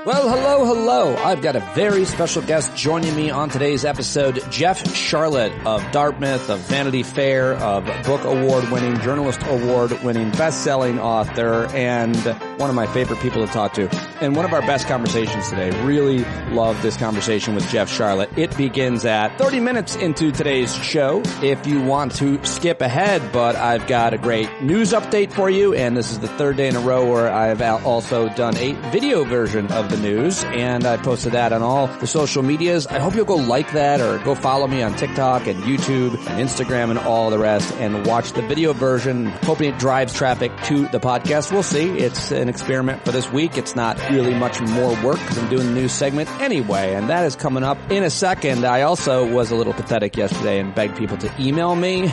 Well, hello. I've got a very special guest joining me on today's episode, Jeff Sharlet of Dartmouth, of Vanity Fair, of book award-winning, journalist award-winning, best-selling author, and one of my favorite people to talk to. And one of our best conversations today. Really love this conversation with Jeff Sharlet. It begins at 30 minutes into today's show. If you want to skip ahead, but I've got a great news update for you, and this is the third day in a row where I've also done a video version of the news, and I posted that on all the social medias. I hope you'll go like that or go follow me on TikTok and YouTube and Instagram and all the rest and watch the video version, hoping it drives traffic to the podcast. We'll see. It's an experiment for this week. It's not really much more work because I'm doing the news segment anyway, and that is coming up in a second. I also was a little pathetic yesterday and begged people to email me,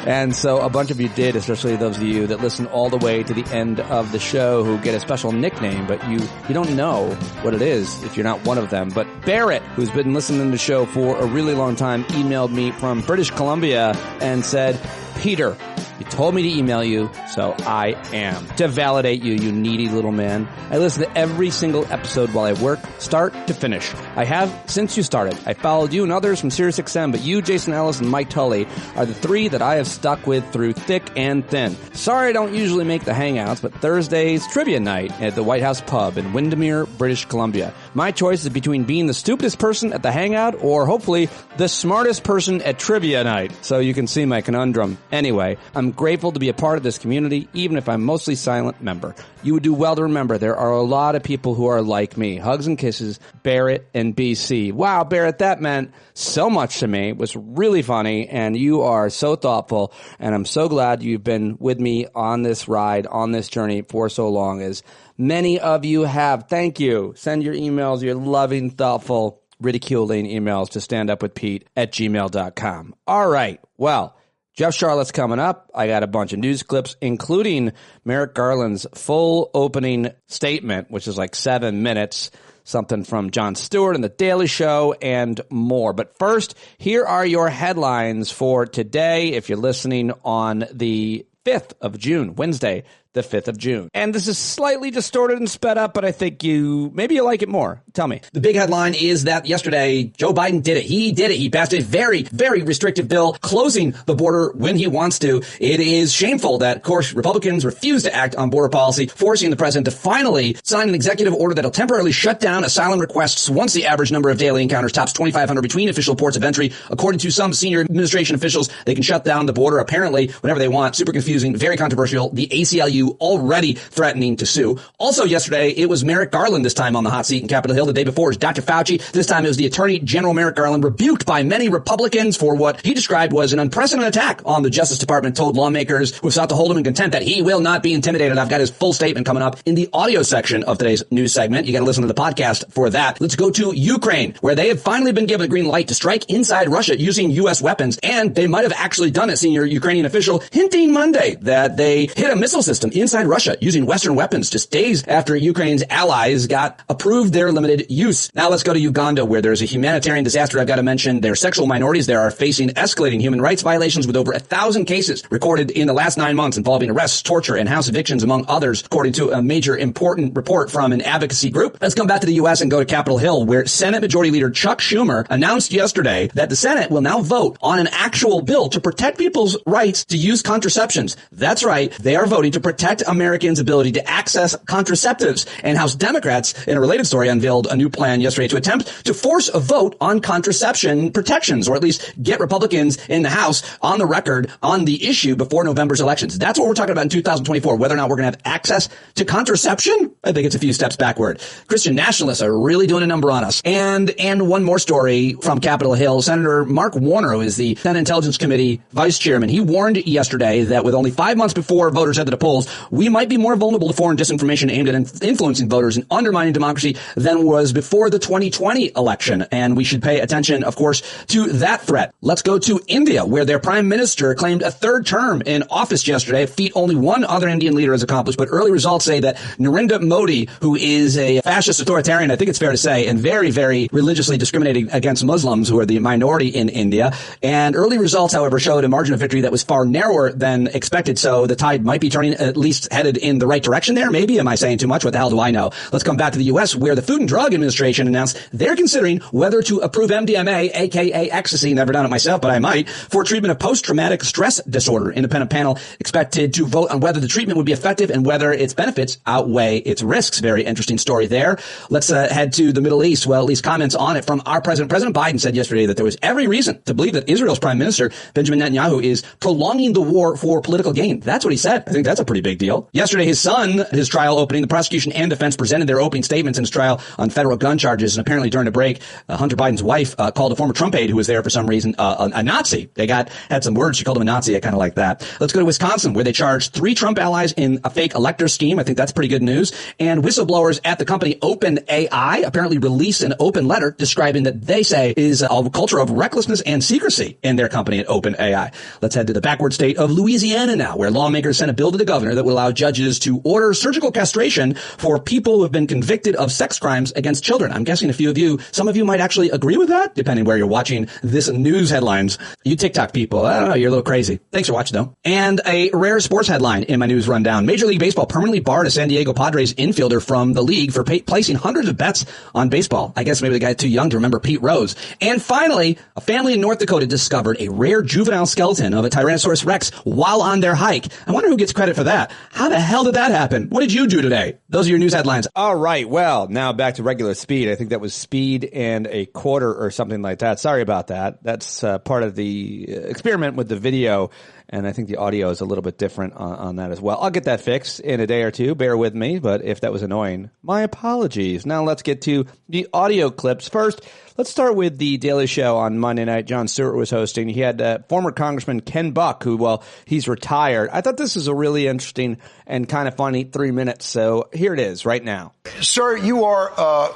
and so a bunch of you did, especially those of you that listen all the way to the end of the show who get a special nickname, but you don't know what it is if you're not one of them. But Barrett, who's been listening to the show for a really long time, emailed me from British Columbia and said, Peter, you told me to email you, so I am. To validate you, you needy little man. I listen to every single episode while I work, start to finish. I have since you started. I followed you and others from SiriusXM, but you, Jason Ellis, and Mike Tully are the three that I have stuck with through thick and thin. Sorry I don't usually make the hangouts, but Thursday's trivia night at the White House Pub in Windermere, British Columbia. My choice is between being the stupidest person at the hangout or hopefully the smartest person at trivia night. So you can see my conundrum. Anyway, I'm grateful to be a part of this community, even if I'm mostly silent member. You would do well to remember there are a lot of people who are like me. Hugs and kisses, Barrett and BC. Wow, Barrett, that meant so much to me. It was really funny, and you are so thoughtful, and I'm so glad you've been with me on this ride, on this journey for so long, as many of you have. Thank you. Send your emails, your loving, thoughtful, ridiculing emails to standupwithpete@gmail.com. All right, well, Jeff Sharlet's coming up. I got a bunch of news clips, including Merrick Garland's full opening statement, which is like 7 minutes, something from Jon Stewart and The Daily Show, and more. But first, here are your headlines for today, if you're listening on the 5th of June, Wednesday, the 5th of June. And this is slightly distorted and sped up, but I think maybe you like it more. Tell me. The big headline is that yesterday, Joe Biden did it. He did it. He passed a very, very restrictive bill closing the border when he wants to. It is shameful that, of course, Republicans refuse to act on border policy, forcing the president to finally sign an executive order that'll temporarily shut down asylum requests once the average number of daily encounters tops 2,500 between official ports of entry. According to some senior administration officials, they can shut down the border apparently whenever they want. Super confusing, very controversial. The ACLU already threatening to sue. Also yesterday, it was Merrick Garland this time on the hot seat in Capitol Hill. The day before is Dr. Fauci. This time it was the Attorney General Merrick Garland, rebuked by many Republicans for what he described was an unprecedented attack on the Justice Department, told lawmakers who have sought to hold him in contempt that he will not be intimidated. I've got his full statement coming up in the audio section of today's news segment. You got to listen to the podcast for that. Let's go to Ukraine, where they have finally been given a green light to strike inside Russia using U.S. weapons, and they might have actually done it, senior Ukrainian official hinting Monday that they hit a missile system inside Russia using Western weapons just days after Ukraine's allies got approved their limited use. Now let's go to Uganda, where there's a humanitarian disaster. I've got to mention their sexual minorities there are facing escalating human rights violations, with over 1,000 cases recorded in the last 9 months involving arrests, torture, and house evictions, among others, according to a major important report from an advocacy group. Let's come back to the U.S. and go to Capitol Hill, where Senate Majority Leader Chuck Schumer announced yesterday that the Senate will now vote on an actual bill to protect people's rights to use contraceptions. That's right. They are voting to protect Americans' ability to access contraceptives. And House Democrats, in a related story, unveiled a new plan yesterday to attempt to force a vote on contraception protections, or at least get Republicans in the House on the record on the issue before November's elections. That's what we're talking about in 2024, whether or not we're going to have access to contraception. I think it's a few steps backward. Christian nationalists are really doing a number on us. And one more story from Capitol Hill. Senator Mark Warner, who is the Senate Intelligence Committee vice chairman, he warned yesterday that with only 5 months before voters head to the polls, we might be more vulnerable to foreign disinformation aimed at influencing voters and undermining democracy than was before the 2020 election. And we should pay attention, of course, to that threat. Let's go to India, where their prime minister claimed a third term in office yesterday, a feat only one other Indian leader has accomplished. But early results say that Narendra Modi, who is a fascist authoritarian, I think it's fair to say, and very, very religiously discriminating against Muslims, who are the minority in India. And early results, however, showed a margin of victory that was far narrower than expected. So the tide might be turning at least headed in the right direction there. Maybe. Am I saying too much? What the hell do I know? Let's come back to the U.S., where the Food and Drug Administration announced they're considering whether to approve MDMA, aka ecstasy, never done it myself, but I might, for treatment of post-traumatic stress disorder. Independent panel expected to vote on whether the treatment would be effective and whether its benefits outweigh its risks. Very interesting story there. Let's head to the Middle East. Well, at least comments on it from our president. President Biden said yesterday that there was every reason to believe that Israel's prime minister, Benjamin Netanyahu, is prolonging the war for political gain. That's what he said. I think that's a pretty big deal. Yesterday, his son, his trial opening, the prosecution and defense presented their opening statements in his trial on federal gun charges. And apparently during a break, Hunter Biden's wife called a former Trump aide who was there for some reason a Nazi. They had some words. She called him a Nazi. I kind of like that. Let's go to Wisconsin, where they charged 3 Trump allies in a fake elector scheme. I think that's pretty good news. And whistleblowers at the company OpenAI apparently released an open letter describing that they say is a culture of recklessness and secrecy in their company at OpenAI. Let's head to the backward state of Louisiana now, where lawmakers sent a bill to the governor that would allow judges to order surgical castration for people who have been convicted of sex crimes against children. I'm guessing some of you might actually agree with that, depending where you're watching this news headlines. You TikTok people, I don't know, you're a little crazy. Thanks for watching, though. And a rare sports headline in my news rundown. Major League Baseball permanently barred a San Diego Padres infielder from the league for placing hundreds of bets on baseball. I guess maybe the guy's too young to remember Pete Rose. And finally, a family in North Dakota discovered a rare juvenile skeleton of a Tyrannosaurus Rex while on their hike. I wonder who gets credit for that. How the hell did that happen? What did you do today? Those are your news headlines. All right. Well, now back to regular speed. I think that was speed and a quarter or something like that. Sorry about that. That's part of the experiment with the video. And I think the audio is a little bit different on that as well. I'll get that fixed in a day or two. Bear with me. But if that was annoying, my apologies. Now let's get to the audio clips. First, let's start with the Daily Show on Monday night. Jon Stewart was hosting. He had former Congressman Ken Buck, who, well, he's retired. I thought this was a really interesting and kind of funny 3 minutes. So here it is right now. Sir, you are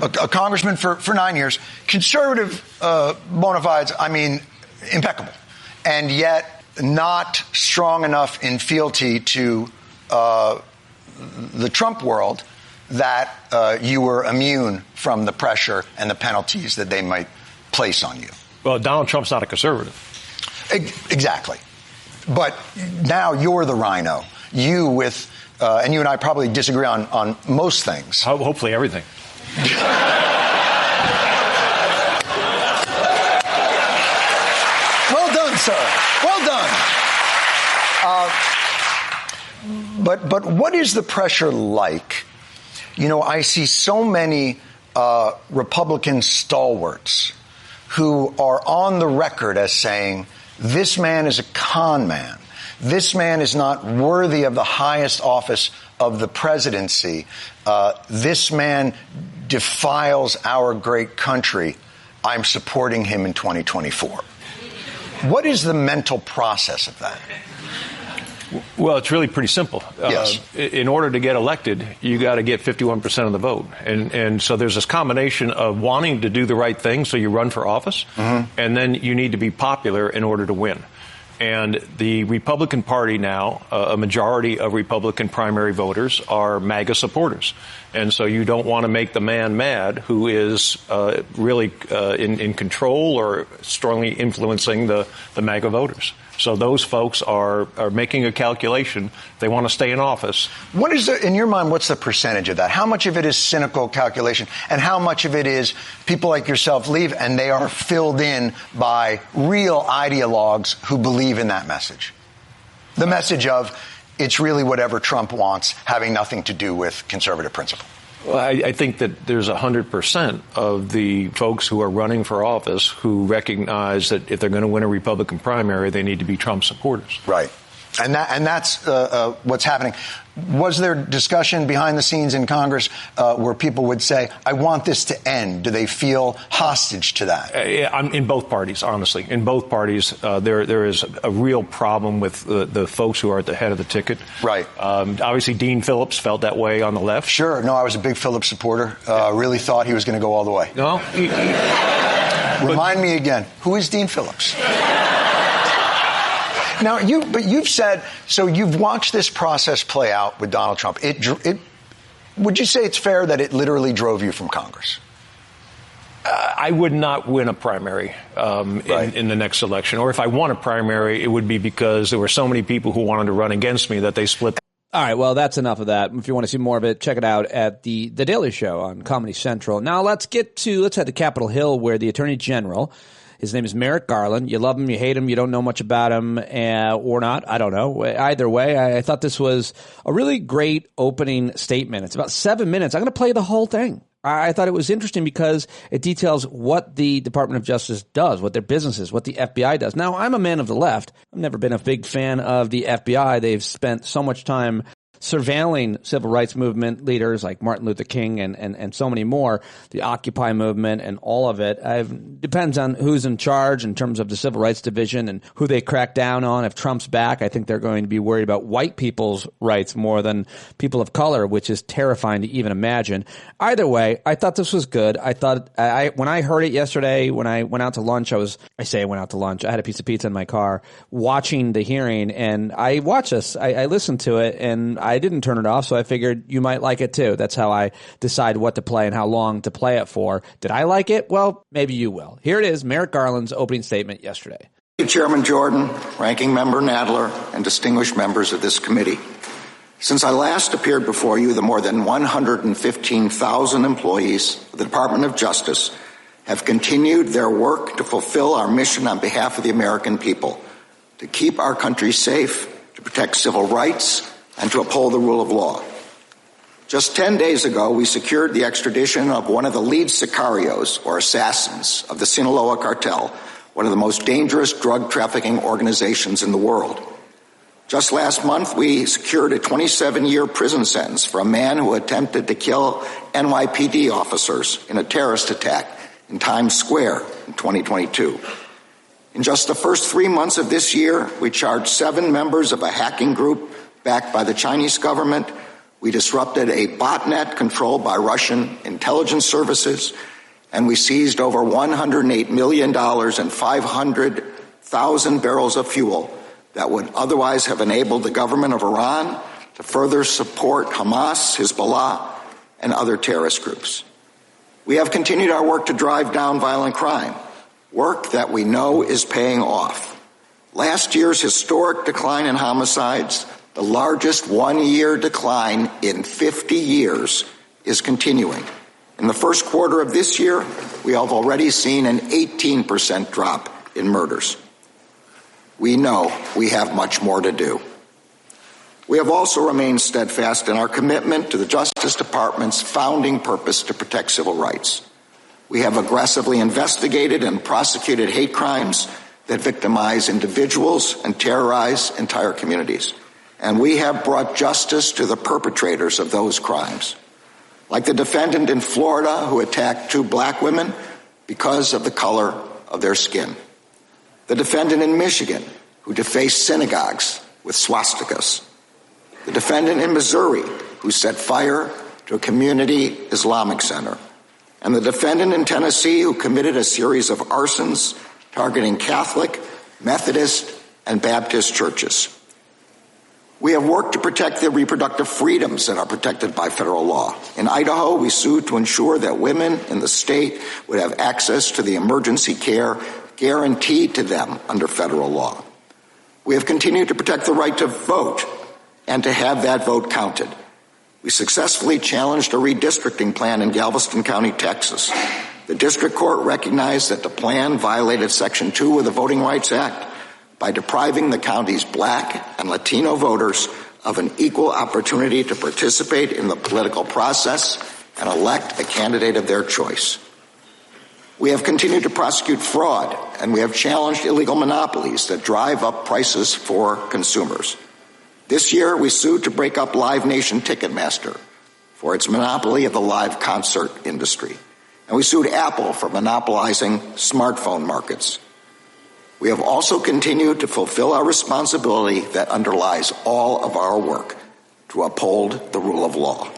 a congressman for 9 years. Conservative bona fides, I mean, impeccable. And yet not strong enough in fealty to the Trump world that you were immune from the pressure and the penalties that they might place on you. Well, Donald Trump's not a conservative. Exactly. But now you're the rhino. You with, and you and I probably disagree on most things. Hopefully everything. Well done, sir. Well done. But what is the pressure like? You know, I see so many Republican stalwarts who are on the record as saying, this man is a con man. This man is not worthy of the highest office of the presidency. This man defiles our great country. I'm supporting him in 2024. What is the mental process of that? Well, it's really pretty simple. Yes. In order to get elected, you got to get 51% of the vote. And so there's this combination of wanting to do the right thing, so you run for office, and then you need to be popular in order to win. And the Republican Party now, a majority of Republican primary voters are MAGA supporters. And so you don't want to make the man mad who is really in control or strongly influencing the MAGA voters. So those folks are making a calculation. They want to stay in office. What is in your mind, what's the percentage of that? How much of it is cynical calculation and how much of it is people like yourself leave and they are filled in by real ideologues who believe in that message? The message of it's really whatever Trump wants, having nothing to do with conservative principle. Well, I think that there's 100% of the folks who are running for office who recognize that if they're going to win a Republican primary, they need to be Trump supporters. Right. And that's what's happening. Was there discussion behind the scenes in Congress where people would say, I want this to end? Do they feel hostage to that? In both parties, honestly. In both parties, there is a real problem with the folks who are at the head of the ticket. Right. Obviously, Dean Phillips felt that way on the left. Sure. No, I was a big Phillips supporter. Really thought he was going to go all the way. No. Remind me again. Who is Dean Phillips? Now, you've said, so you've watched this process play out with Donald Trump. Would you say it's fair that it literally drove you from Congress? I would not win a primary in the next election. Or if I won a primary, it would be because there were so many people who wanted to run against me that they split. All right, well, that's enough of that. If you want to see more of it, check it out at the Daily Show on Comedy Central. Now let's head to Capitol Hill, where the Attorney General, his name is Merrick Garland. You love him, you hate him, you don't know much about him, or not. I don't know. Either way, I thought this was a really great opening statement. It's about 7 minutes. I'm going to play the whole thing. I thought it was interesting because it details what the Department of Justice does, what their business is, what the FBI does. Now, I'm a man of the left. I've never been a big fan of the FBI. They've spent so much time surveilling civil rights movement leaders like Martin Luther King and so many more, the Occupy movement and all of it. Depends on who's in charge in terms of the Civil Rights Division and who they crack down on. If Trump's back, I think they're going to be worried about white people's rights more than people of color, which is terrifying to even imagine. Either way, I thought this was good. I thought when I heard it yesterday, when I went out to lunch, I had a piece of pizza in my car watching the hearing, and I watched this. I listened to it, and I didn't turn it off, so I figured you might like it too. That's how I decide what to play and how long to play it for. Did I like it? Well, maybe you will. Here it is, Merrick Garland's opening statement yesterday. Thank you, Chairman Jordan, Ranking Member Nadler, and distinguished members of this committee. Since I last appeared before you, the more than 115,000 employees of the Department of Justice have continued their work to fulfill our mission on behalf of the American people, to keep our country safe, to protect civil rights, and to uphold the rule of law. Just 10 days ago, we secured the extradition of one of the lead sicarios, or assassins, of the Sinaloa cartel, one of the most dangerous drug trafficking organizations in the world. Just last month, we secured a 27-year prison sentence for a man who attempted to kill NYPD officers in a terrorist attack in Times Square in 2022. In just the first 3 months of this year, we charged 7 members of a hacking group backed by the Chinese government. We disrupted a botnet controlled by Russian intelligence services, and we seized over $108 million and 500,000 barrels of fuel that would otherwise have enabled the government of Iran to further support Hamas, Hezbollah, and other terrorist groups. We have continued our work to drive down violent crime, work that we know is paying off. Last year's historic decline in homicides, the largest one-year decline in 50 years, is continuing. In the first quarter of this year, we have already seen an 18% drop in murders. We know we have much more to do. We have also remained steadfast in our commitment to the Justice Department's founding purpose to protect civil rights. We have aggressively investigated and prosecuted hate crimes that victimize individuals and terrorize entire communities. And we have brought justice to the perpetrators of those crimes, like the defendant in Florida who attacked 2 black women because of the color of their skin, the defendant in Michigan who defaced synagogues with swastikas, the defendant in Missouri who set fire to a community Islamic center, and the defendant in Tennessee who committed a series of arsons targeting Catholic, Methodist, and Baptist churches. We have worked to protect the reproductive freedoms that are protected by federal law. In Idaho, we sued to ensure that women in the state would have access to the emergency care guaranteed to them under federal law. We have continued to protect the right to vote and to have that vote counted. We successfully challenged a redistricting plan in Galveston County, Texas. The district court recognized that the plan violated Section 2 of the Voting Rights Act by depriving the county's black and Latino voters of an equal opportunity to participate in the political process and elect a candidate of their choice. We have continued to prosecute fraud, and we have challenged illegal monopolies that drive up prices for consumers. This year, we sued to break up Live Nation Ticketmaster for its monopoly of the live concert industry. And we sued Apple for monopolizing smartphone markets. We have also continued to fulfill our responsibility that underlies all of our work, to uphold the rule of law.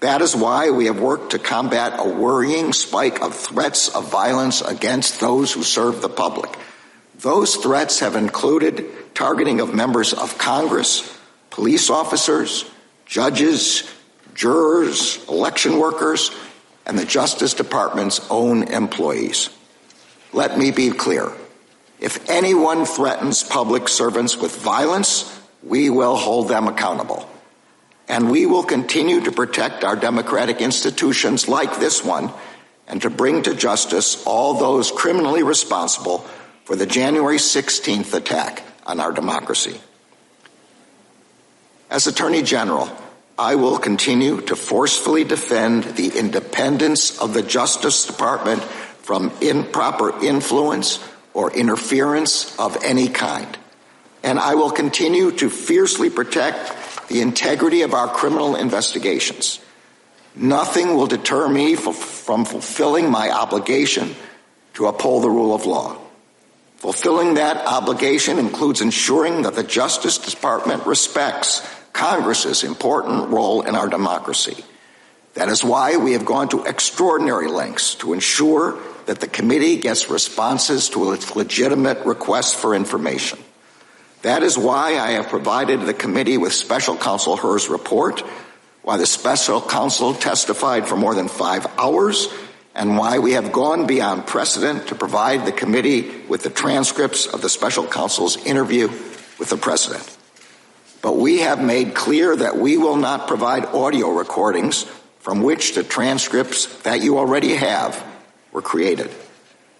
That is why we have worked to combat a worrying spike of threats of violence against those who serve the public. Those threats have included targeting of members of Congress, police officers, judges, jurors, election workers, and the Justice Department's own employees. Let me be clear. If anyone threatens public servants with violence, we will hold them accountable. And we will continue to protect our democratic institutions like this one and to bring to justice all those criminally responsible for the January 16th attack on our democracy. As Attorney General, I will continue to forcefully defend the independence of the Justice Department from improper influence or interference of any kind. And I will continue to fiercely protect the integrity of our criminal investigations. Nothing will deter me from fulfilling my obligation to uphold the rule of law. Fulfilling that obligation includes ensuring that the Justice Department respects Congress's important role in our democracy. That is why we have gone to extraordinary lengths to ensure that the committee gets responses to its legitimate requests for information. That is why I have provided the committee with Special Counsel Herr's report, why the Special Counsel testified for more than 5 hours, and why we have gone beyond precedent to provide the committee with the transcripts of the Special Counsel's interview with the President. But we have made clear that we will not provide audio recordings from which the transcripts that you already have were created.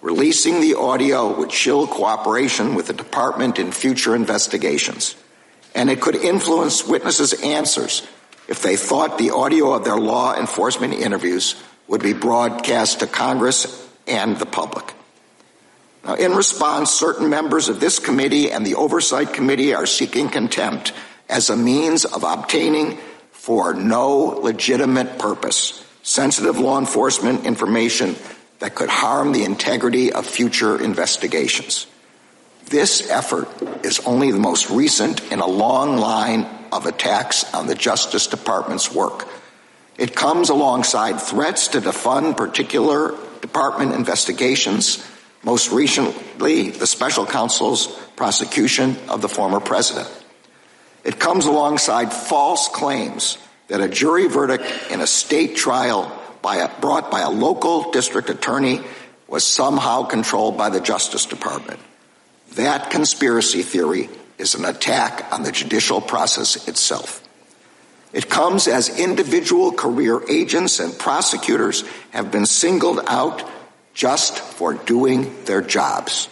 Releasing the audio would chill cooperation with the department in future investigations, and it could influence witnesses' answers if they thought the audio of their law enforcement interviews would be broadcast to Congress and the public. Now, in response, certain members of this committee and the Oversight Committee are seeking contempt as a means of obtaining, for no legitimate purpose, sensitive law enforcement information that could harm the integrity of future investigations. This effort is only the most recent in a long line of attacks on the Justice Department's work. It comes alongside threats to defund particular department investigations, most recently the Special Counsel's prosecution of the former president. It comes alongside false claims that a jury verdict in a state trial brought by a local district attorney was somehow controlled by the Justice Department. That conspiracy theory is an attack on the judicial process itself. It comes as individual career agents and prosecutors have been singled out just for doing their jobs.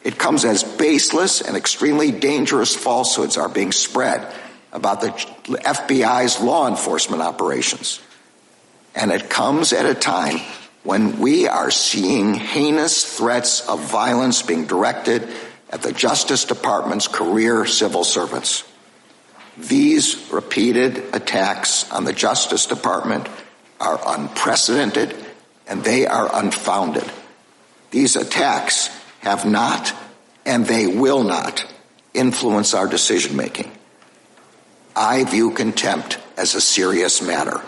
It comes as baseless and extremely dangerous falsehoods are being spread about the FBI's law enforcement operations. And it comes at a time when we are seeing heinous threats of violence being directed at the Justice Department's career civil servants. These repeated attacks on the Justice Department are unprecedented and they are unfounded. These attacks have not and they will not influence our decision making. I view contempt as a serious matter,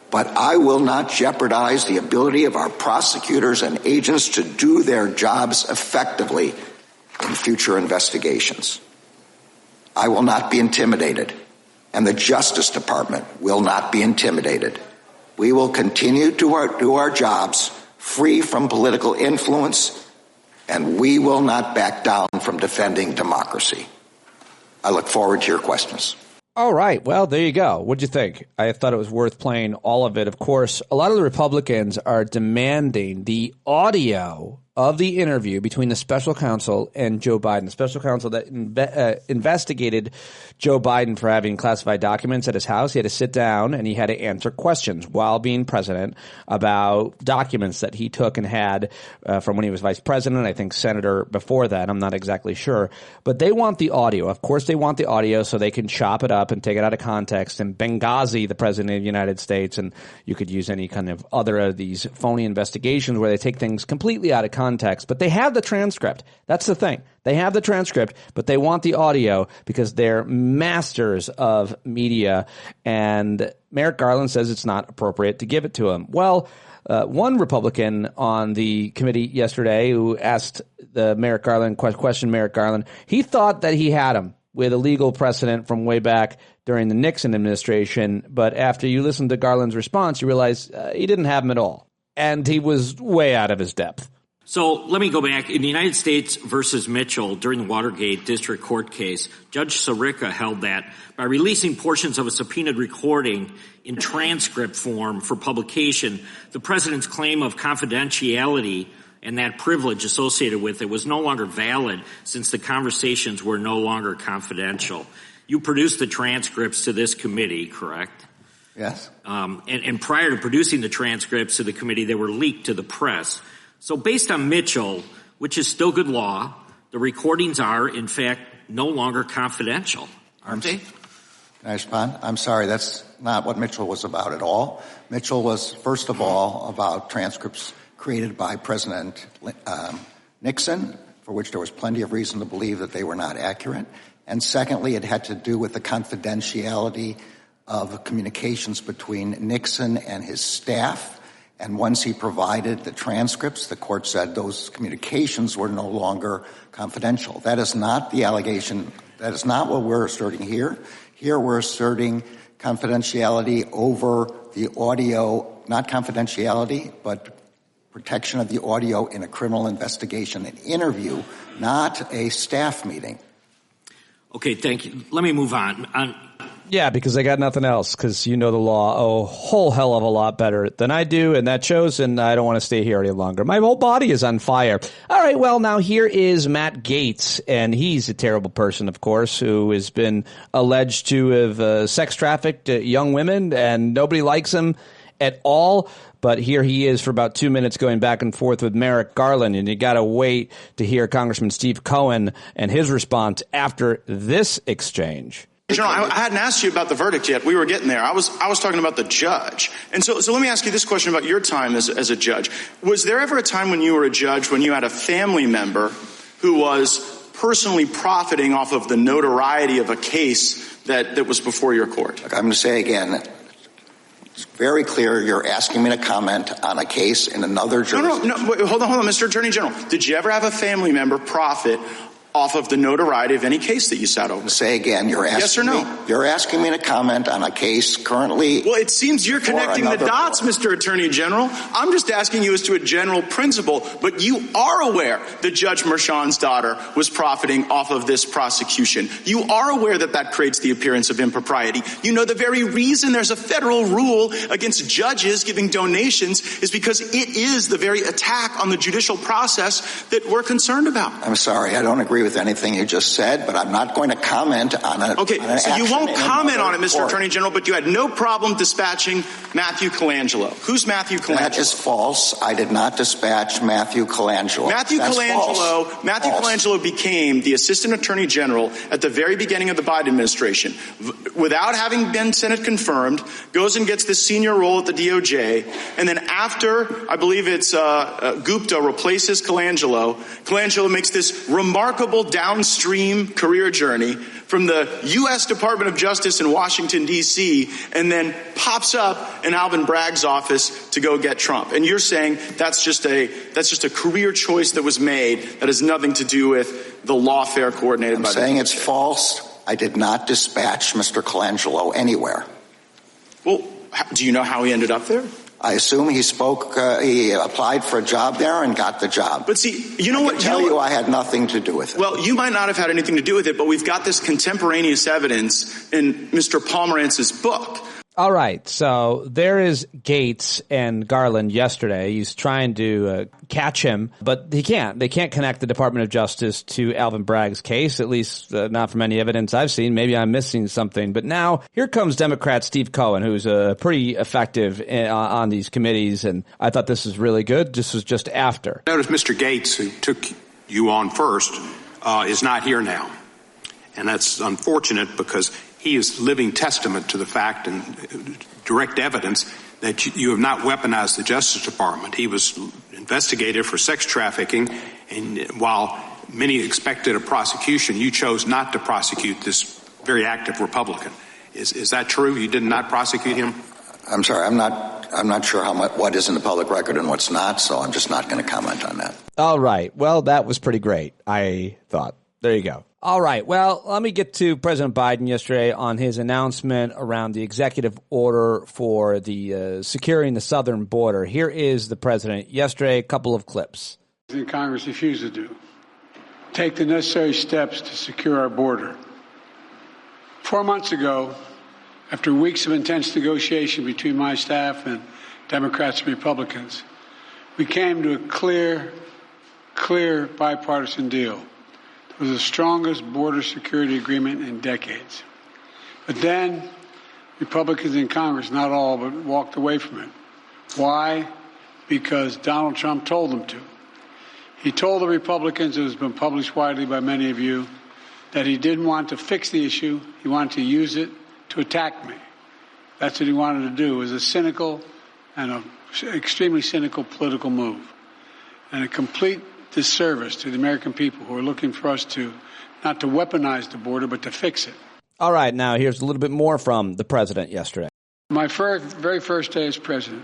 but I will not jeopardize the ability of our prosecutors and agents to do their jobs effectively in future investigations. I will not be intimidated, and the Justice Department will not be intimidated. We will continue to do our jobs free from political influence, and we will not back down from defending democracy. I look forward to your questions. All right. Well, there you go. What'd you think? I thought it was worth playing all of it. Of course, a lot of the Republicans are demanding the audio of the interview between the special counsel and Joe Biden, the special counsel that investigated Joe Biden for having classified documents at his house. He had to sit down and he had to answer questions while being president about documents that he took and had from when he was vice president, I think senator before that. I'm not exactly sure. But they want the audio. Of course, they want the audio so they can chop it up and take it out of context and Benghazi the president of the United States. And you could use any kind of other of these phony investigations where they take things completely out of context. But they have the transcript. That's the thing. They have the transcript, but they want the audio because they're masters of media. And Merrick Garland says it's not appropriate to give it to him. Well, one Republican on the committee yesterday who asked the Merrick Garland question, Merrick Garland, he thought that he had him with a legal precedent from way back during the Nixon administration. But after you listen to Garland's response, you realize he didn't have him at all. And he was way out of his depth. So let me go back. In the United States versus Mitchell, during the Watergate District Court case, Judge Sirica held that by releasing portions of a subpoenaed recording in transcript form for publication, the president's claim of confidentiality and that privilege associated with it was no longer valid since the conversations were no longer confidential. You produced the transcripts to this committee, correct? Yes. And prior to producing the transcripts to the committee, they were leaked to the press. So based on Mitchell, which is still good law, the recordings are, in fact, no longer confidential, aren't they? Can I respond? I'm sorry, that's not what Mitchell was about at all. Mitchell was, first of all, about transcripts created by President Nixon, for which there was plenty of reason to believe that they were not accurate. And secondly, it had to do with the confidentiality of communications between Nixon and his staff. And once he provided the transcripts, the court said those communications were no longer confidential. That is not the allegation. That is not what we're asserting here. Here we're asserting confidentiality over the audio, not confidentiality, but protection of the audio in a criminal investigation, an interview, not a staff meeting. Okay, thank you. Let me move on. Yeah, because I got nothing else, because you know the law a whole hell of a lot better than I do, and that shows, and I don't want to stay here any longer. My whole body is on fire. All right, well, now here is Matt Gaetz, and he's a terrible person, of course, who has been alleged to have sex trafficked young women, and nobody likes him at all. But here he is for about 2 minutes going back and forth with Merrick Garland, and you got to wait to hear Congressman Steve Cohen and his response after this exchange. General, I hadn't asked you about the verdict yet. We were getting there. I was talking about the judge. And so let me ask you this question about your time as a judge. Was there ever a time when you were a judge when you had a family member who was personally profiting off of the notoriety of a case that was before your court? Look, I'm going to say again, it's very clear you're asking me to comment on a case in another jurisdiction. No, wait, hold on, Mr. Attorney General. Did you ever have a family member profit off of the notoriety of any case that you sat over? Say again, you're asking yes or no? You're asking me to comment on a case currently. Well, it seems you're connecting the dots, Mr. Attorney General. I'm just asking you as to a general principle, but you are aware that Judge Merchan's daughter was profiting off of this prosecution. You are aware that creates the appearance of impropriety. You know the very reason there's a federal rule against judges giving donations is because it is the very attack on the judicial process that we're concerned about. I'm sorry, I don't agree with anything you just said, but I'm not going to comment on it. Okay, so you won't comment on it, Mr. Attorney General, but you had no problem dispatching Matthew Colangelo. Who's Matthew Colangelo? That is false. I did not dispatch Matthew Colangelo. Matthew Colangelo became the Assistant Attorney General at the very beginning of the Biden administration. Without having been Senate confirmed, goes and gets this senior role at the DOJ, and then after, I believe it's Gupta replaces Colangelo, Colangelo makes this remarkable downstream career journey from the U.S. Department of Justice in Washington, D.C., and then pops up in Alvin Bragg's office to go get Trump. And you're saying that's just a career choice that was made that has nothing to do with the lawfare coordinated by the DOJ. I'm saying it's false. I did not dispatch Mr. Colangelo anywhere. Well, do you know how he ended up there? I assume he applied for a job there and got the job. But see, you know what? I had nothing to do with it. Well, you might not have had anything to do with it, but we've got this contemporaneous evidence in Mr. Pomerantz's book. All right, so there is Gaetz and Garland yesterday. He's trying to catch him, but he can't. They can't connect the Department of Justice to Alvin Bragg's case, at least not from any evidence I've seen. Maybe I'm missing something. But now here comes Democrat Steve Cohen, who's pretty effective on these committees, and I thought this was really good. This was just after. Notice Mr. Gaetz, who took you on first, is not here now. And that's unfortunate because he is living testament to the fact and direct evidence that you have not weaponized the Justice Department. He was investigated for sex trafficking, and while many expected a prosecution, you chose not to prosecute this very active Republican. Is that true? You did not prosecute him? I'm sorry, I'm not sure what is in the public record and what's not, so I'm just not going to comment on that. All right. Well, that was pretty great, I thought. There you go. All right. Well, let me get to President Biden yesterday on his announcement around the executive order for the securing the southern border. Here is the president yesterday, a couple of clips. in Congress refuse to do. Take the necessary steps to secure our border. 4 months ago, after weeks of intense negotiation between my staff and Democrats and Republicans, we came to a clear bipartisan deal. It was the strongest border security agreement in decades. But then, Republicans in Congress, not all, but walked away from it. Why? Because Donald Trump told them to. He told the Republicans, it has been published widely by many of you, that he didn't want to fix the issue. He wanted to use it to attack me. That's what he wanted to do. It was a cynical and an extremely cynical political move, and a complete disservice to the American people who are looking for us to not to weaponize the border, but to fix it. All right, now here's a little bit more from the president yesterday. My very first day as president,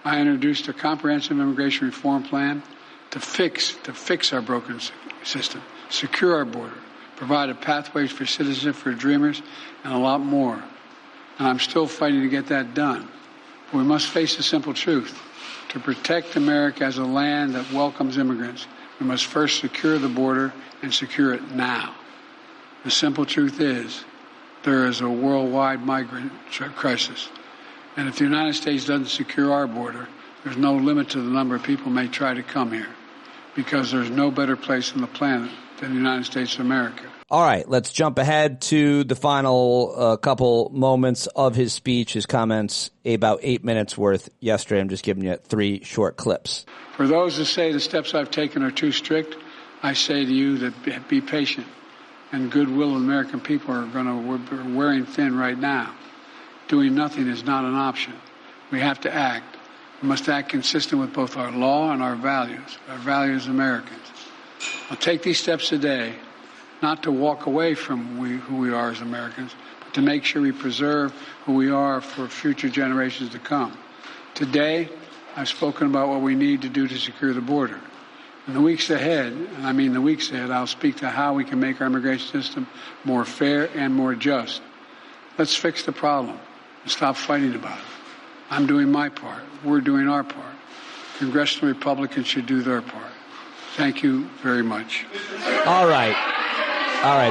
I introduced a comprehensive immigration reform plan to fix our broken system, secure our border, provide pathways for citizenship for dreamers, and a lot more. And I'm still fighting to get that done. But we must face the simple truth. To protect America as a land that welcomes immigrants, we must first secure the border and secure it now. The simple truth is there is a worldwide migrant crisis. And if the United States doesn't secure our border, there's no limit to the number of people who may try to come here, because there's no better place on the planet than the United States of America. All right, let's jump ahead to the final couple moments of his speech, his comments, about 8 minutes worth yesterday. I'm just giving you 3 short clips. For those who say the steps I've taken are too strict, I say to you that be patient. And goodwill of American people are wearing thin right now. Doing nothing is not an option. We have to act. We must act consistent with both our law and our values as Americans. I'll take these steps today, not to walk away from who we are as Americans, but to make sure we preserve who we are for future generations to come. Today, I've spoken about what we need to do to secure the border. In the weeks ahead, and I mean the weeks ahead, I'll speak to how we can make our immigration system more fair and more just. Let's fix the problem and stop fighting about it. I'm doing my part. We're doing our part. Congressional Republicans should do their part. Thank you very much. All right.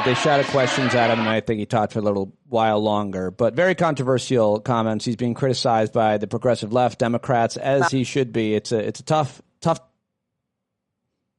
They shouted questions at him, and I think he talked for a little while longer. But very controversial comments. He's being criticized by the progressive left, Democrats, as he should be. It's a tough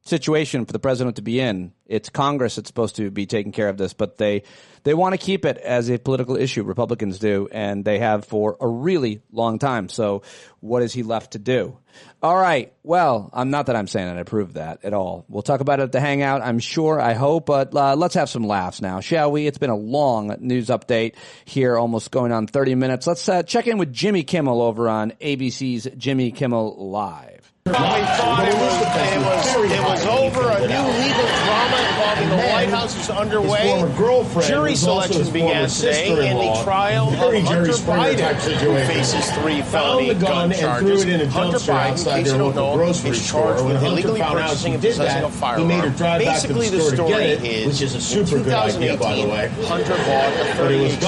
situation for the president to be in. It's Congress that's supposed to be taking care of this, but they want to keep it as a political issue. Republicans do, and they have for a really long time. So what is he left to do? All right. Well, not that I'm saying that I approve that at all. We'll talk about it at the Hangout, I'm sure, I hope, but let's have some laughs now, shall we? It's been a long news update here, almost going on 30 minutes. Let's check in with Jimmy Kimmel over on ABC's Jimmy Kimmel Live. We thought it was over. A new legal drama involving the White House is underway. Jury selection began today in the trial of Hunter Biden, who faces 3 felony gun charges. Hunter Biden, in case you don't know, is charged with illegally purchasing and possessing a firearm. Basically, the story is, in 2018, Hunter bought a 38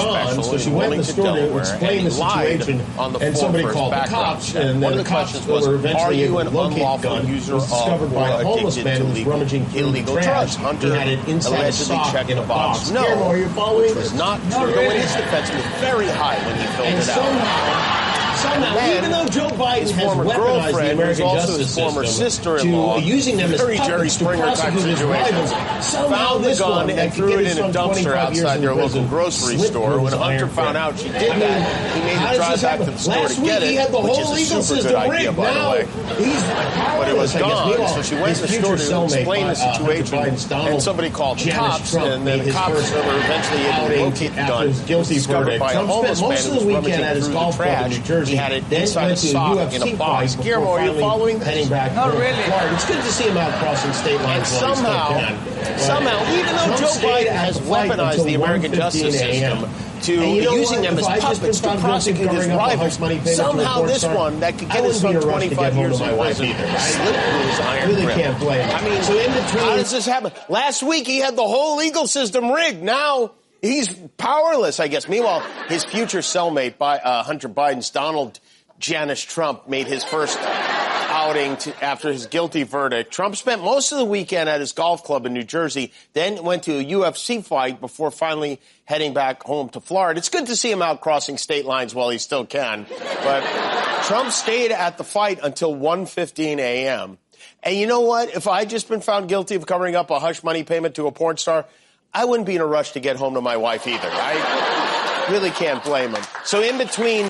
Special in Wilmington, Delaware, and he lied on the form for his background check. One of the questions was, are you an unlawful user of or addicted to illegal drugs? Hunter allegedly checked the box. No, which was not true. Though in his defense, was very high when he filled it out. Somehow, even though Joe Biden has weaponized the American justice system sister-in-law, using them as puppets to prosecute his rivals, found the gun and threw it in a dumpster outside their local grocery store. When Hunter found out she did that, he made her drive back to the store to get it, which is a super good idea, by the way. But it was gone, so she went to the store to explain the situation, and somebody called the cops, and then the cops were eventually able to locate the gun. It was discovered by a homeless man who was rummaging through the trash. He had it inside a sock in a box. Guillermo, are you following this? Not really. It's good to see him out crossing state lines. And somehow, even though Joe Biden has weaponized the American justice system to using them as puppets to prosecute his rivals, somehow this one that could get his son 25 years in prison slipped through his iron grip. I mean, how does this happen? Last week he had the whole legal system rigged. Now he's powerless, I guess. Meanwhile, his future cellmate, Hunter Biden's Donald Janice Trump, made his first outing after his guilty verdict. Trump spent most of the weekend at his golf club in New Jersey, then went to a UFC fight before finally heading back home to Florida. It's good to see him out crossing state lines while he still can. But Trump stayed at the fight until 1:15 a.m. And you know what? If I'd just been found guilty of covering up a hush money payment to a porn star, I wouldn't be in a rush to get home to my wife either. I really can't blame him. So in between...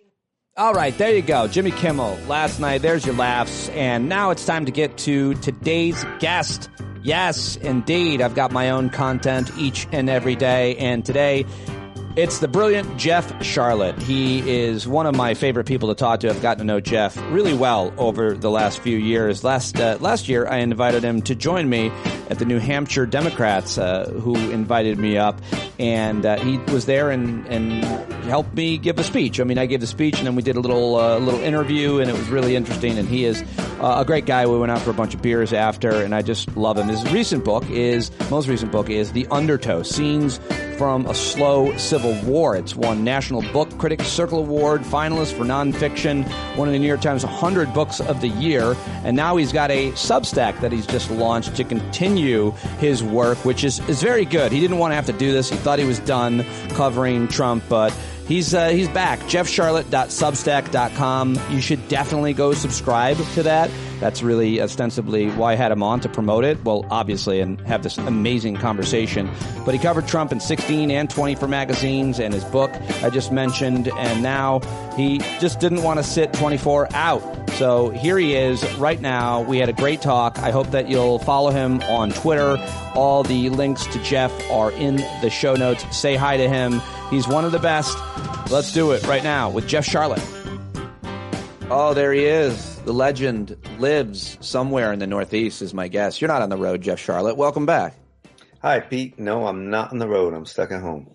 All right, there you go. Jimmy Kimmel last night. There's your laughs. And now it's time to get to today's guest. Yes, indeed. I've got my own content each and every day. And today, it's the brilliant Jeff Sharlet. He is one of my favorite people to talk to. I've gotten to know Jeff really well over the last few years. Last year, I invited him to join me at the New Hampshire Democrats, who invited me up. And he was there and helped me give a speech. I mean, I gave the speech, and then we did a little interview, and it was really interesting. And he is a great guy. We went out for a bunch of beers after, and I just love him. His most recent book is The Undertow: Scenes from a Slow Civil War. It's won National Book Critics Circle Award, finalist for nonfiction, one of the New York Times 100 Books of the Year, and now he's got a Substack that he's just launched to continue his work, which is very good. He didn't want to have to do this. He thought he was done covering Trump, but he's back. jeffsharlet.substack.com. You should definitely go subscribe to that. That's really ostensibly why I had him on, to promote it. Well, obviously, and have this amazing conversation. But he covered Trump in 16 and 24 magazines, and his book I just mentioned. And now he just didn't want to sit 24 out. So here he is right now. We had a great talk. I hope that you'll follow him on Twitter. All the links to Jeff are in the show notes. Say hi to him. He's one of the best. Let's do it right now with Jeff Sharlet. Oh, there he is. The legend lives somewhere in the Northeast, is my guess. You're not on the road, Jeff Sharlet. Welcome back. Hi, Pete. No, I'm not on the road. I'm stuck at home.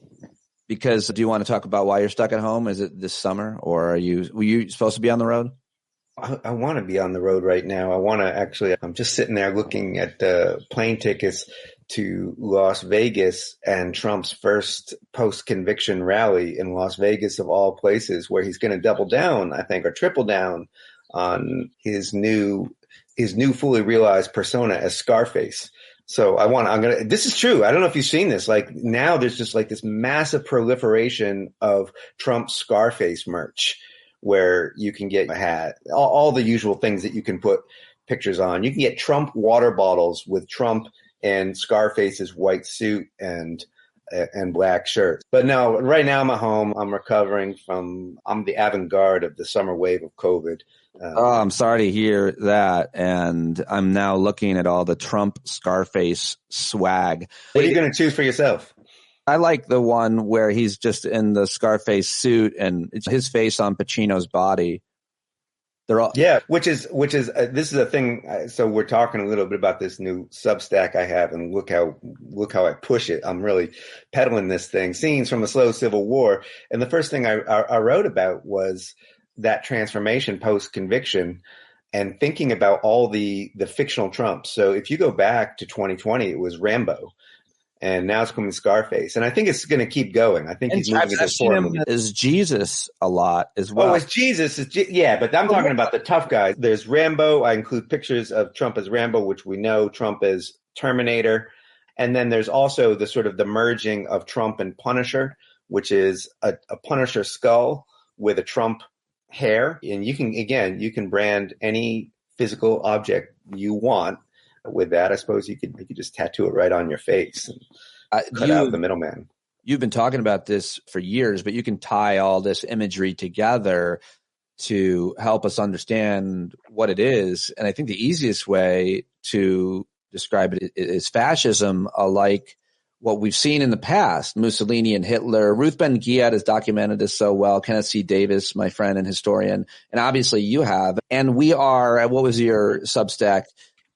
Because do you want to talk about why you're stuck at home? Is it this summer, or were you supposed to be on the road? I want to be on the road right now. I'm just sitting there looking at the plane tickets to Las Vegas and Trump's first post-conviction rally in Las Vegas, of all places, where he's going to double down, I think, or triple down on his new fully realized persona as Scarface. So this is true. I don't know if you've seen this. Like, now there's just like this massive proliferation of Trump's Scarface merch, where you can get a hat, all the usual things that you can put pictures on. You can get Trump water bottles with Trump and Scarface's white suit and black shirt. But no, right now I'm at home. I'm recovering I'm the avant-garde of the summer wave of COVID. I'm sorry to hear that. And I'm now looking at all the Trump Scarface swag. What are you going to choose for yourself? I like the one where he's just in the Scarface suit and it's his face on Pacino's body. Which is this is a thing. So we're talking a little bit about this new Substack I have, and look how I push it. I'm really peddling this thing, Scenes from a Slow Civil War. And the first thing I wrote about was that transformation post conviction, and thinking about all the fictional Trumps. So if you go back to 2020, it was Rambo. And now it's coming Scarface. And I think it's going to keep going. I think he's moving into form. Is Jesus a lot as well. Oh, it's Jesus. Yeah, but I'm talking about the tough guys. There's Rambo. I include pictures of Trump as Rambo, which we know Trump as Terminator. And then there's also the sort of the merging of Trump and Punisher, which is a Punisher skull with a Trump hair. And you can brand any physical object you want with that. I suppose you could just tattoo it right on your face and cut out the middleman. You've been talking about this for years, but you can tie all this imagery together to help us understand what it is. And I think the easiest way to describe it is fascism, like what we've seen in the past, Mussolini and Hitler. Ruth Ben-Ghiat has documented this so well. Kenneth C. Davis, my friend and historian, and obviously you have. And we are, what was your Substack?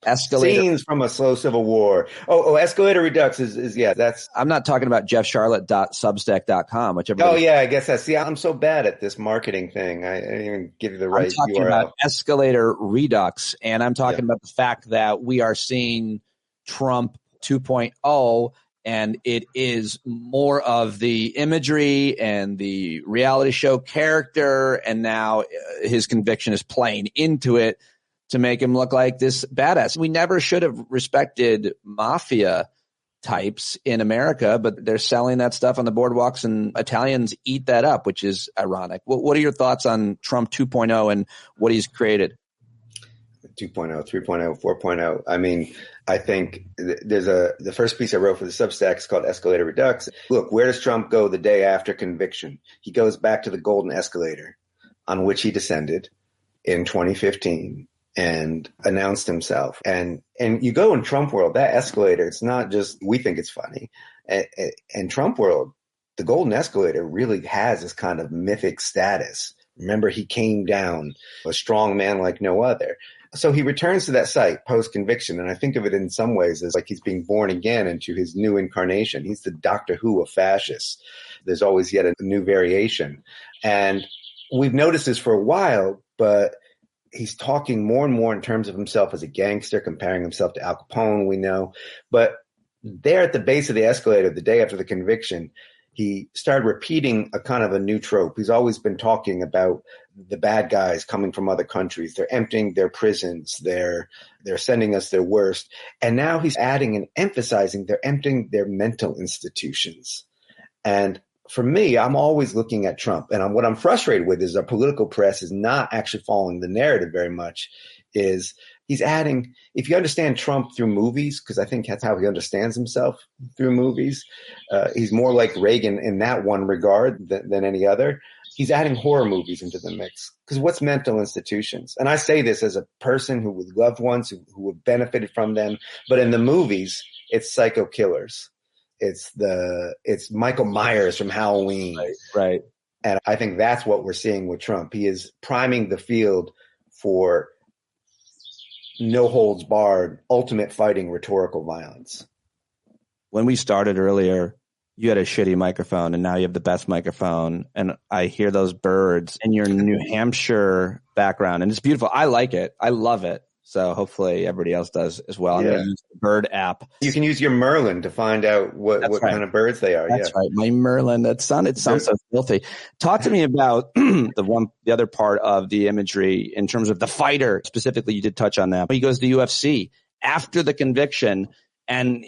Escalator. Scenes from a Slow Civil War. Escalator Redux is that's. I'm not talking about jeffsharlet.substack.com, which I guess that's. See, I'm so bad at this marketing thing. I didn't even give you the right URL. I'm talking about Escalator Redux, and I'm talking about the fact that we are seeing Trump 2.0, and it is more of the imagery and the reality show character, and now his conviction is playing into it. to make him look like this badass. We never should have respected mafia types in America, but they're selling that stuff on the boardwalks and Italians eat that up, which is ironic. What are your thoughts on Trump 2.0 and what he's created? 2.0, 3.0, 4.0. I mean, I think the first piece I wrote for the Substack is called Escalator Redux. Look, where does Trump go the day after conviction? He goes back to the golden escalator on which he descended in 2015 and announced himself. And you go in Trump world, that escalator, it's not just, we think it's funny. In Trump world, the golden escalator really has this kind of mythic status. Remember, he came down a strong man like no other. So he returns to that site post-conviction, and I think of it in some ways as like he's being born again into his new incarnation. He's the Doctor Who of fascists. There's always yet a new variation. And we've noticed this for a while, but he's talking more and more in terms of himself as a gangster, comparing himself to Al Capone, we know. But there at the base of the escalator, the day after the conviction, he started repeating a kind of a new trope. He's always been talking about the bad guys coming from other countries. They're emptying their prisons. They're sending us their worst. And now he's adding and emphasizing they're emptying their mental institutions. And for me, I'm always looking at Trump. And what I'm frustrated with is our political press is not actually following the narrative very much. Is he's adding, if you understand Trump through movies, because I think that's how he understands himself through movies, he's more like Reagan in that one regard than any other. He's adding horror movies into the mix. Because what's mental institutions? And I say this as a person who with loved ones who have benefited from them. But in the movies, it's psycho killers. It's Michael Myers from Halloween. Right. And I think that's what we're seeing with Trump. He is priming the field for no holds barred, ultimate fighting rhetorical violence. When we started earlier, you had a shitty microphone and now you have the best microphone. And I hear those birds in your New Hampshire background and it's beautiful. I like it. I love it. So hopefully everybody else does as well. I'm going to use the bird app. You can use your Merlin to find out what kind of birds they are. That's right. My Merlin. It sounds so filthy. Talk to me about the other part of the imagery in terms of the fighter. Specifically, you did touch on that. He goes to UFC after the conviction. And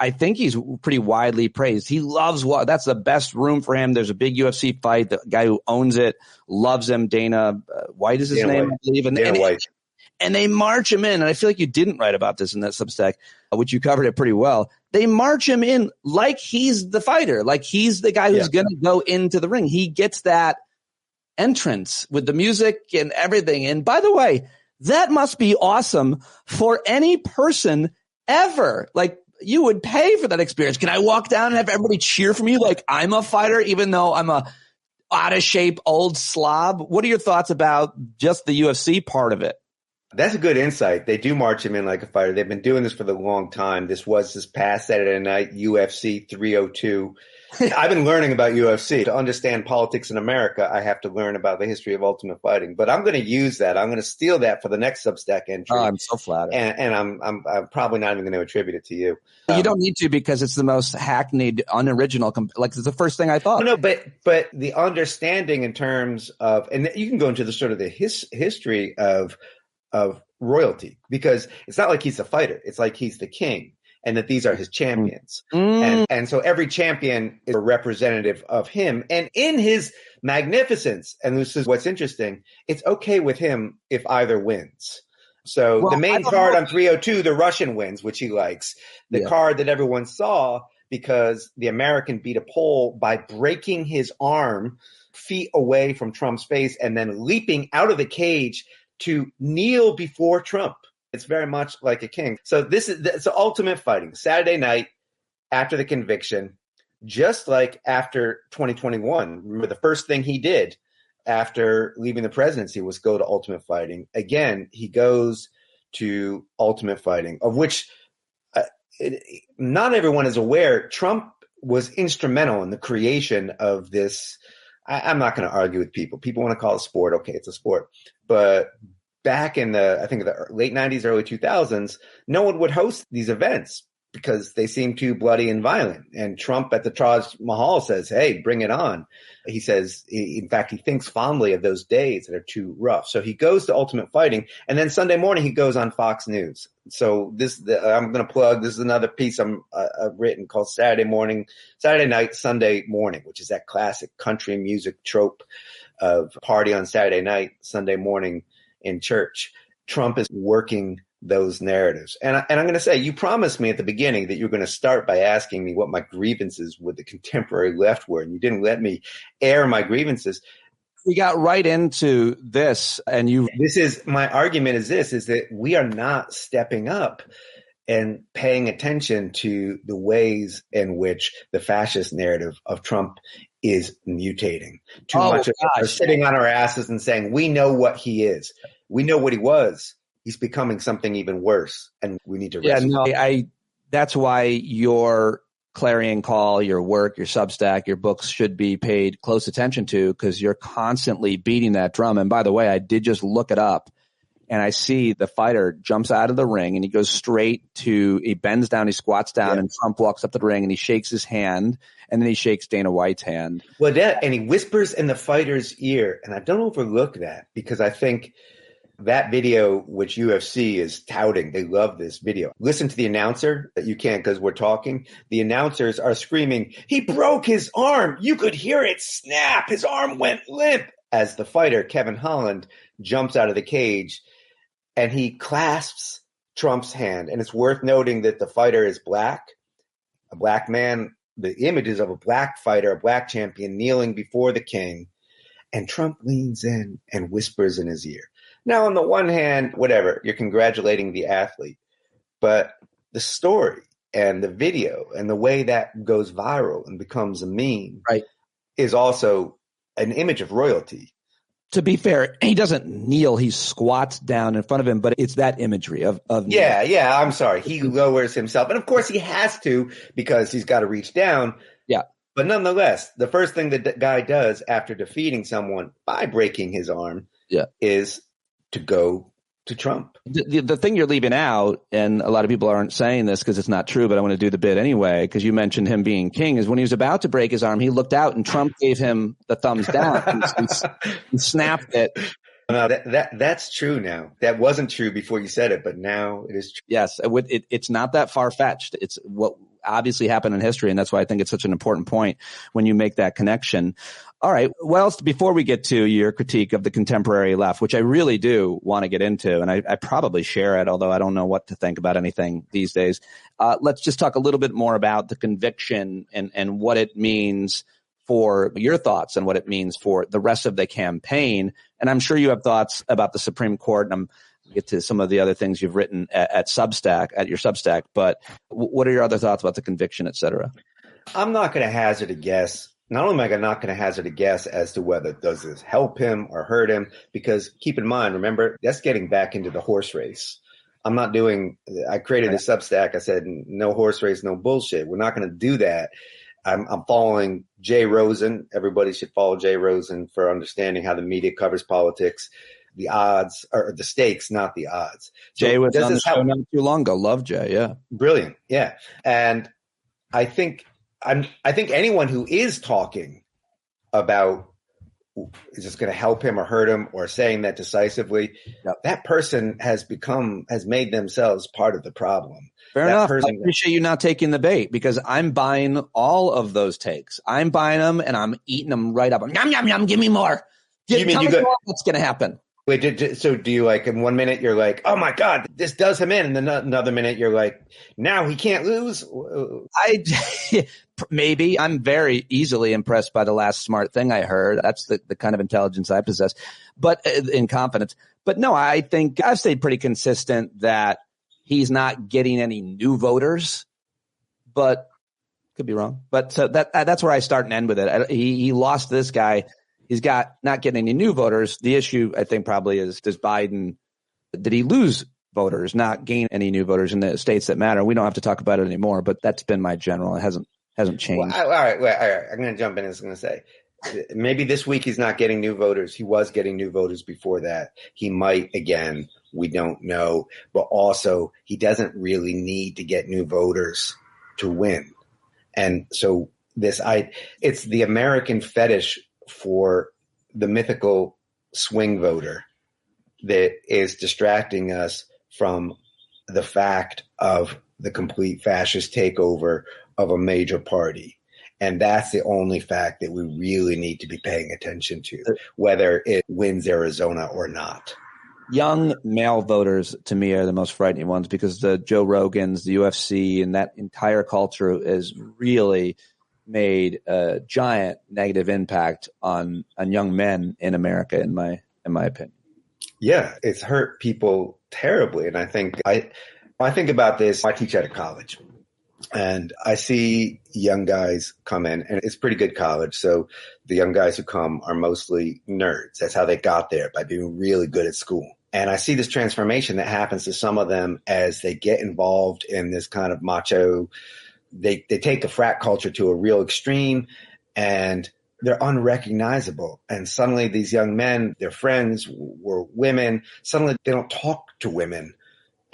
I think he's pretty widely praised. He loves that's the best room for him. There's a big UFC fight. The guy who owns it loves him. Dana White is his name, I believe. Dana White. And they march him in. And I feel like you didn't write about this in that Substack, which you covered it pretty well. They march him in like he's the fighter, like he's the guy who's going to go into the ring. He gets that entrance with the music and everything. And by the way, that must be awesome for any person ever. Like you would pay for that experience. Can I walk down and have everybody cheer for me like I'm a fighter, even though I'm a out of shape old slob? What are your thoughts about just the UFC part of it? That's a good insight. They do march him in like a fighter. They've been doing this for the long time. This past Saturday night, UFC 302. I've been learning about UFC. To understand politics in America, I have to learn about the history of Ultimate Fighting. But I'm going to use that. I'm going to steal that for the next Substack entry. Oh, I'm so flattered. And I'm probably not even going to attribute it to you. You don't need to because it's the most hackneyed, unoriginal. Like it's the first thing I thought. No, but the understanding in terms of, and you can go into the sort of the history of royalty, because it's not like he's a fighter. It's like he's the king and that these are his champions. And so every champion is a representative of him. And in his magnificence, and this is what's interesting, it's okay with him if either wins. So the main card on 302, the Russian wins, which he likes. The card that everyone saw because the American beat a Pole by breaking his arm feet away from Trump's face and then leaping out of the cage to kneel before Trump. It's very much like a king. So this is the ultimate fighting. Saturday night after the conviction, just like after 2021. Remember, the first thing he did after leaving the presidency was go to Ultimate Fighting. Again, he goes to Ultimate Fighting, of which not everyone is aware. Trump was instrumental in the creation of this. I'm not going to argue with people. People want to call it sport. Okay, it's a sport. But back in the late 90s, early 2000s, no one would host these events. because they seem too bloody and violent. And Trump at the Taj Mahal says, hey, bring it on. He says, in fact, he thinks fondly of those days that are too rough. So he goes to Ultimate Fighting. And then Sunday morning, he goes on Fox News. So I'm going to plug, this is another piece I've written called Saturday Night, Sunday Morning, which is that classic country music trope of party on Saturday night, Sunday morning in church. Trump is working those narratives. And I'm going to say, you promised me at the beginning that you were going to start by asking me what my grievances with the contemporary left were, and you didn't let me air my grievances. We got right into this, and my argument is that we are not stepping up and paying attention to the ways in which the fascist narrative of Trump is mutating. Too much of us are sitting on our asses and saying, we know what he is. We know what he was. He's becoming something even worse, and we need to rescue him. That's why your clarion call, your work, your Substack, your books should be paid close attention to, because you're constantly beating that drum. And by the way, I did just look it up, and I see the fighter jumps out of the ring, and he goes he bends down, he squats down, and Trump walks up to the ring, and he shakes his hand, and then he shakes Dana White's hand. And he whispers in the fighter's ear, and I don't overlook that, because I think that video, which UFC is touting, they love this video. Listen to the announcer. That you can't because we're talking. The announcers are screaming, he broke his arm. You could hear it snap. His arm went limp. As the fighter, Kevin Holland, jumps out of the cage and he clasps Trump's hand. And it's worth noting that the fighter is black, a black man. The images of a black fighter, a black champion kneeling before the king. And Trump leans in and whispers in his ear. Now, on the one hand, whatever, you're congratulating the athlete, but the story and the video and the way that goes viral and becomes a meme is also an image of royalty. To be fair, he doesn't kneel, he squats down in front of him, but it's that imagery of Yeah, I'm sorry. He lowers himself. And of course he has to, because he's got to reach down. Yeah. But nonetheless, the first thing that the guy does after defeating someone by breaking his arm is to go to Trump. The thing you're leaving out, and a lot of people aren't saying this because it's not true, but I want to do the bit anyway, because you mentioned him being king, is when he was about to break his arm, he looked out and Trump gave him the thumbs down. He snapped it. No, that's true now. That wasn't true before you said it, but now it is true. Yes, it's not that far-fetched. It's what obviously happened in history, and that's why I think it's such an important point when you make that connection. All right. Well, before we get to your critique of the contemporary left, which I really do want to get into, and I probably share it, although I don't know what to think about anything these days, let's just talk a little bit more about the conviction and what it means for your thoughts and what it means for the rest of the campaign. And I'm sure you have thoughts about the Supreme Court, and I'm going to get to some of the other things you've written at your Substack. But what are your other thoughts about the conviction, et cetera? I'm not going to hazard a guess. Not only am I not going to hazard a guess as to whether does this help him or hurt him, because keep in mind, remember, that's getting back into the horse race. I created a Substack. I said, no horse race, no bullshit. We're not going to do that. I'm following Jay Rosen. Everybody should follow Jay Rosen for understanding how the media covers politics. The odds or the stakes, not the odds. Jay was on the show not too long ago. Love Jay. Yeah. Brilliant. Yeah. And I think anyone who is talking about is this going to help him or hurt him or saying that decisively, that person has made themselves part of the problem. Fair enough. I appreciate you not taking the bait, because I'm buying all of those takes. I'm buying them and I'm eating them right up. Yum, yum, yum. Give me more. Tell me what's going to happen. Wait, so do you in 1 minute you're like, oh my God, this does him in. And then another minute you're like, now he can't lose. Maybe. I'm very easily impressed by the last smart thing I heard. That's the kind of intelligence I possess, but in confidence. But no, I think I've stayed pretty consistent that he's not getting any new voters, but could be wrong. But so that's where I start and end with it. He lost this guy. He's not getting any new voters. The issue, I think, probably is, did he lose voters, not gain any new voters in the states that matter? We don't have to talk about it anymore, but that's been my general. It hasn't changed. Well, all right. I'm going to jump in. I was going to say, maybe this week he's not getting new voters. He was getting new voters before that. He might again we don't know, but also he doesn't really need to get new voters to win. And so it's the American fetish for the mythical swing voter that is distracting us from the fact of the complete fascist takeover of a major party. And that's the only fact that we really need to be paying attention to, whether it wins Arizona or not. Young male voters, to me, are the most frightening ones because the Joe Rogans, the UFC, and that entire culture has really made a giant negative impact on young men in America, in my opinion. Yeah, it's hurt people terribly. And I think I think about this. I teach at a college. And I see young guys come in, and it's pretty good college. So the young guys who come are mostly nerds. That's how they got there, by being really good at school. And I see this transformation that happens to some of them as they get involved in this kind of macho. They take the frat culture to a real extreme, and they're unrecognizable. And suddenly these young men, their friends were women. Suddenly they don't talk to women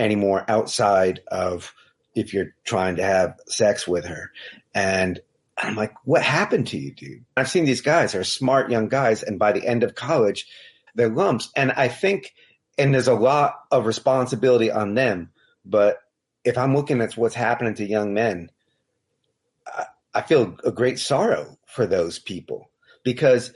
anymore outside of if you're trying to have sex with her. And I'm like, what happened to you, dude? I've seen these guys, they're smart young guys, and by the end of college, they're lumps. And I think, and there's a lot of responsibility on them, but if I'm looking at what's happening to young men, I feel a great sorrow for those people because,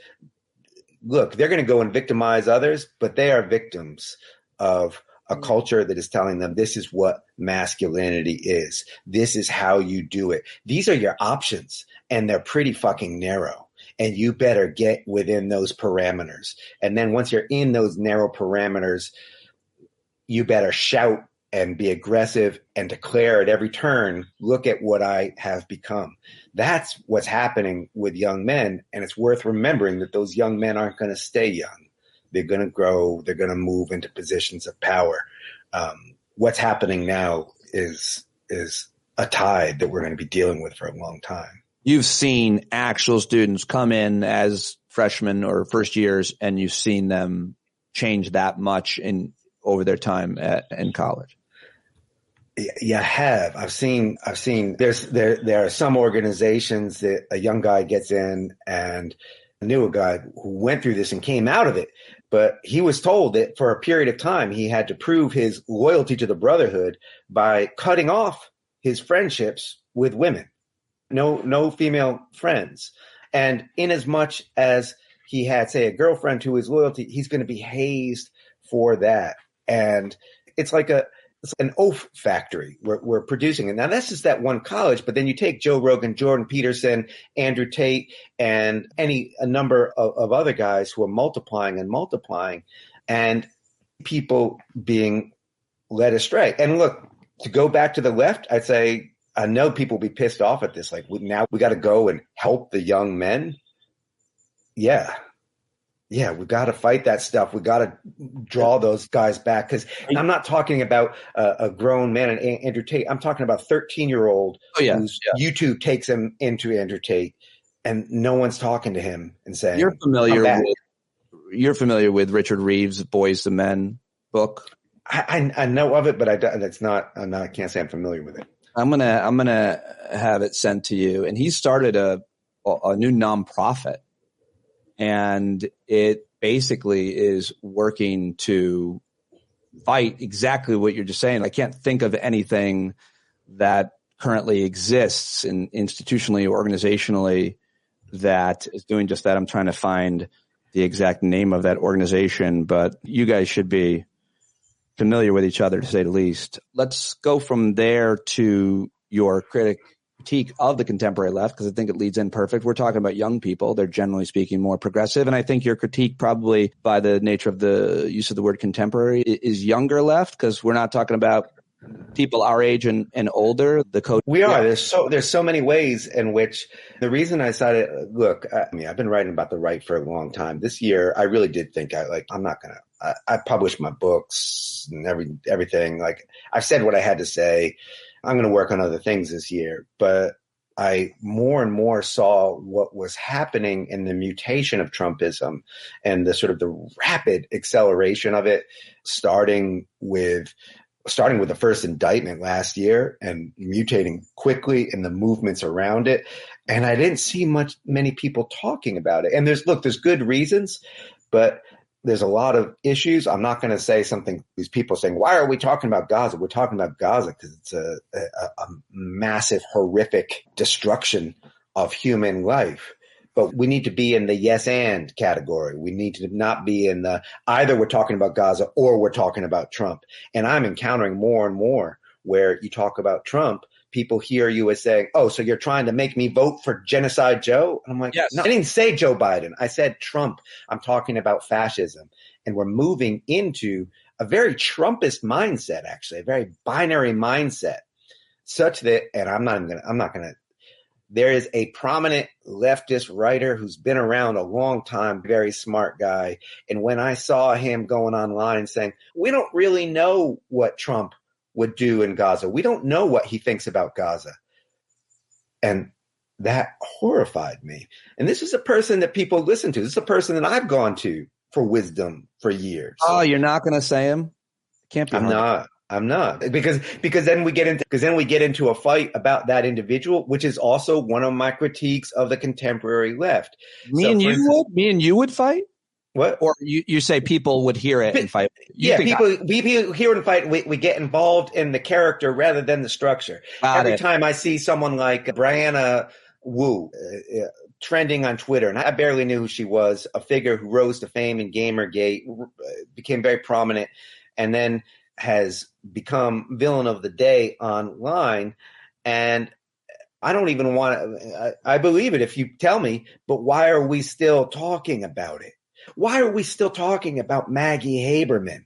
look, they're going to go and victimize others, but they are victims of a culture that is telling them this is what masculinity is. This is how you do it. These are your options, and they're pretty fucking narrow, and you better get within those parameters. And then once you're in those narrow parameters, you better shout and be aggressive and declare at every turn, look at what I have become. That's what's happening with young men, and it's worth remembering that those young men aren't going to stay young. They're going to grow. They're going to move into positions of power. What's happening now is a tide that we're going to be dealing with for a long time. You've seen actual students come in as freshmen or first years, and you've seen them change that much over their time in college. Yeah, I have. I've seen. There are some organizations that a young guy gets in, and I knew a guy who went through this and came out of it. But he was told that for a period of time, he had to prove his loyalty to the brotherhood by cutting off his friendships with women. No female friends. And in as much as he had, say, a girlfriend to his loyalty, he's going to be hazed for that. And it's like an oaf factory we're producing. And now this is that one college, but then you take Joe Rogan, Jordan Peterson, Andrew Tate, and a number of other guys who are multiplying, and people being led astray. And look, to go back to the left, I'd say, I know people will be pissed off at this. Like, now we got to go and help the young men. Yeah, we got to fight that stuff. We got to draw those guys back. Because I'm not talking about a grown man and Andrew Tate. I'm talking about 13-year-old whose YouTube takes him into Andrew Tate, and no one's talking to him and saying, You're familiar with Richard Reeves' Boys to Men book? I know of it, but I can't say I'm familiar with it. I'm gonna have it sent to you. And he started a new nonprofit. And it basically is working to fight exactly what you're just saying. I can't think of anything that currently exists institutionally or organizationally that is doing just that. I'm trying to find the exact name of that organization, but you guys should be familiar with each other, to say the least. Let's go from there to your critique of the contemporary left, because I think it leads in perfect. We're talking about young people. They're generally speaking more progressive. And I think your critique, probably by the nature of the use of the word contemporary, is younger left, because we're not talking about people our age and older. We are. There's so many ways in which the reason I decided, look, I've been writing about the right for a long time. This year, I really did think I published my books and everything. Like, I've said what I had to say. I'm going to work on other things this year, but I more and more saw what was happening in the mutation of Trumpism and the sort of the rapid acceleration of it, starting with the first indictment last year and mutating quickly in the movements around it. And I didn't see many people talking about it. And there's good reasons, but there's a lot of issues. I'm not going to say something, these people saying, why are we talking about Gaza? We're talking about Gaza because it's a massive, horrific destruction of human life. But we need to be in the yes and category. We need to not be in the either we're talking about Gaza or we're talking about Trump. And I'm encountering more and more where you talk about Trump, people hear you as saying, oh, so you're trying to make me vote for Genocide Joe? And I'm like, yes. No, I didn't say Joe Biden. I said Trump. I'm talking about fascism. And we're moving into a very Trumpist mindset, actually, a very binary mindset, such that, and I'm not going to, there is a prominent leftist writer who's been around a long time, very smart guy. And when I saw him going online saying, we don't really know what Trump would do in Gaza. We don't know what he thinks about Gaza. And that horrified me. And this is a person that people listen to. This is a person that I've gone to for wisdom for years. Oh, you're not going to say him? Can't be. I'm not because then we get into a fight about that individual, which is also one of my critiques of the contemporary left. Me and you would fight? What? Or you say people would hear it and fight? People hear it and fight. We get involved in the character rather than the structure. Every time I see someone like Brianna Wu trending on Twitter, and I barely knew who she was, a figure who rose to fame in Gamergate, became very prominent, and then has become villain of the day online. And I don't even want to, I believe it if you tell me, but why are we still talking about it? Why are we still talking about Maggie Haberman?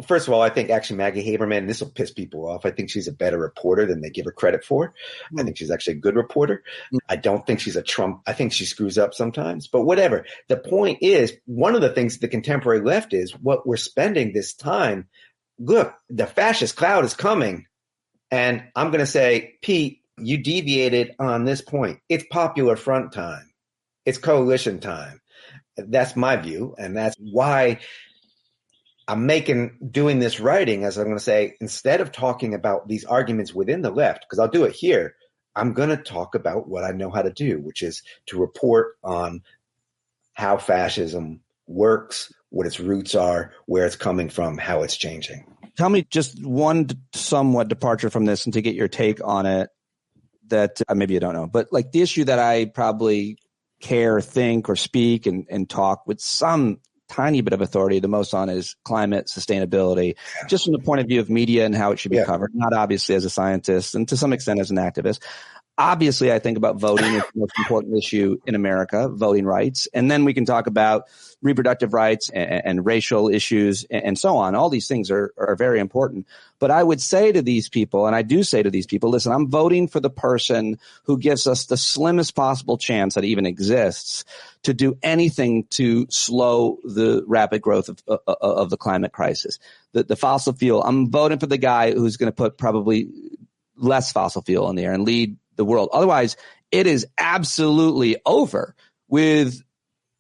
First of all, I think actually Maggie Haberman, this will piss people off. I think she's a better reporter than they give her credit for. I think she's actually a good reporter. I don't think she's a Trump. I think she screws up sometimes, but whatever. The point is, one of the things the contemporary left is what we're spending this time. Look, the fascist cloud is coming. And I'm going to say, Pete, you deviated on this point. It's Popular Front time. It's coalition time. That's my view. And that's why I'm doing this writing, as I'm going to say, instead of talking about these arguments within the left, because I'll do it here, I'm going to talk about what I know how to do, which is to report on how fascism works, what its roots are, where it's coming from, how it's changing. Tell me just one somewhat departure from this and to get your take on it that maybe you don't know, but like the issue that I probably care, think, or speak and talk with some tiny bit of authority the most on is climate sustainability, just from the point of view of media and how it should be covered, not obviously as a scientist and to some extent as an activist. Obviously, I think about voting as the most important issue in America, voting rights. And then we can talk about reproductive rights and racial issues and so on. All these things are very important. But I would say to these people, and I do say to these people, listen, I'm voting for the person who gives us the slimmest possible chance that even exists to do anything to slow the rapid growth of the climate crisis. The fossil fuel, I'm voting for the guy who's going to put probably less fossil fuel in the air and lead the world. Otherwise, it is absolutely over with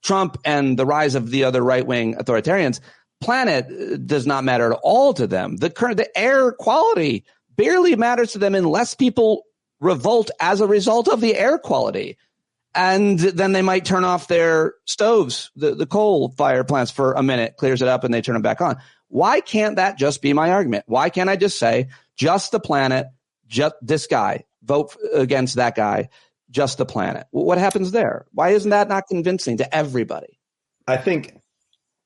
Trump and the rise of the other right-wing authoritarians. Planet does not matter at all to them. The air quality barely matters to them unless people revolt as a result of the air quality. And then they might turn off their stoves, the coal fire plants for a minute, clears it up, and they turn them back on. Why can't that just be my argument? Why can't I just say, just the planet, just this guy, vote against that guy, just the planet? What happens there? Why isn't that not convincing to everybody? I think,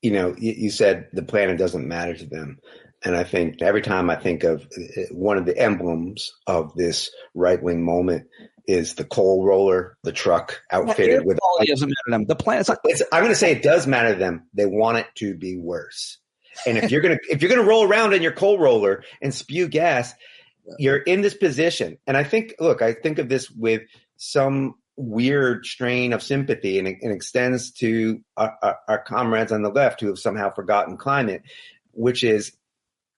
you said the planet doesn't matter to them. And I think every time I think of one of the emblems of this right-wing moment is the coal roller, the truck outfitted with. It doesn't matter to them. The planet's I'm going to say it does matter to them. They want it to be worse. And if you're gonna roll around in your coal roller and spew gas, you're in this position. And I think of this with some weird strain of sympathy, and it extends to our comrades on the left who have somehow forgotten climate, which is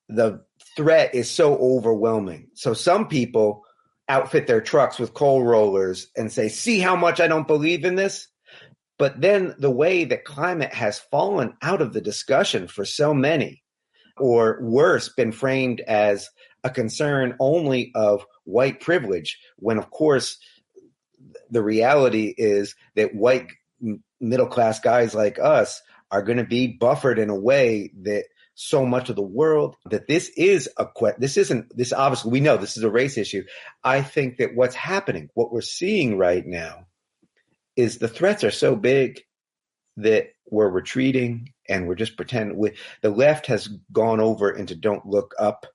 the threat is so overwhelming. So some people outfit their trucks with coal rollers and say, see how much I don't believe in this? But then the way that climate has fallen out of the discussion for so many, or worse, been framed as a concern only of white privilege, when of course the reality is that white middle-class guys like us are going to be buffered in a way that so much of the world, that this obviously, we know this is a race issue. I think that what's happening, what we're seeing right now, is the threats are so big that we're retreating and we're just pretending. The left has gone over into don't look up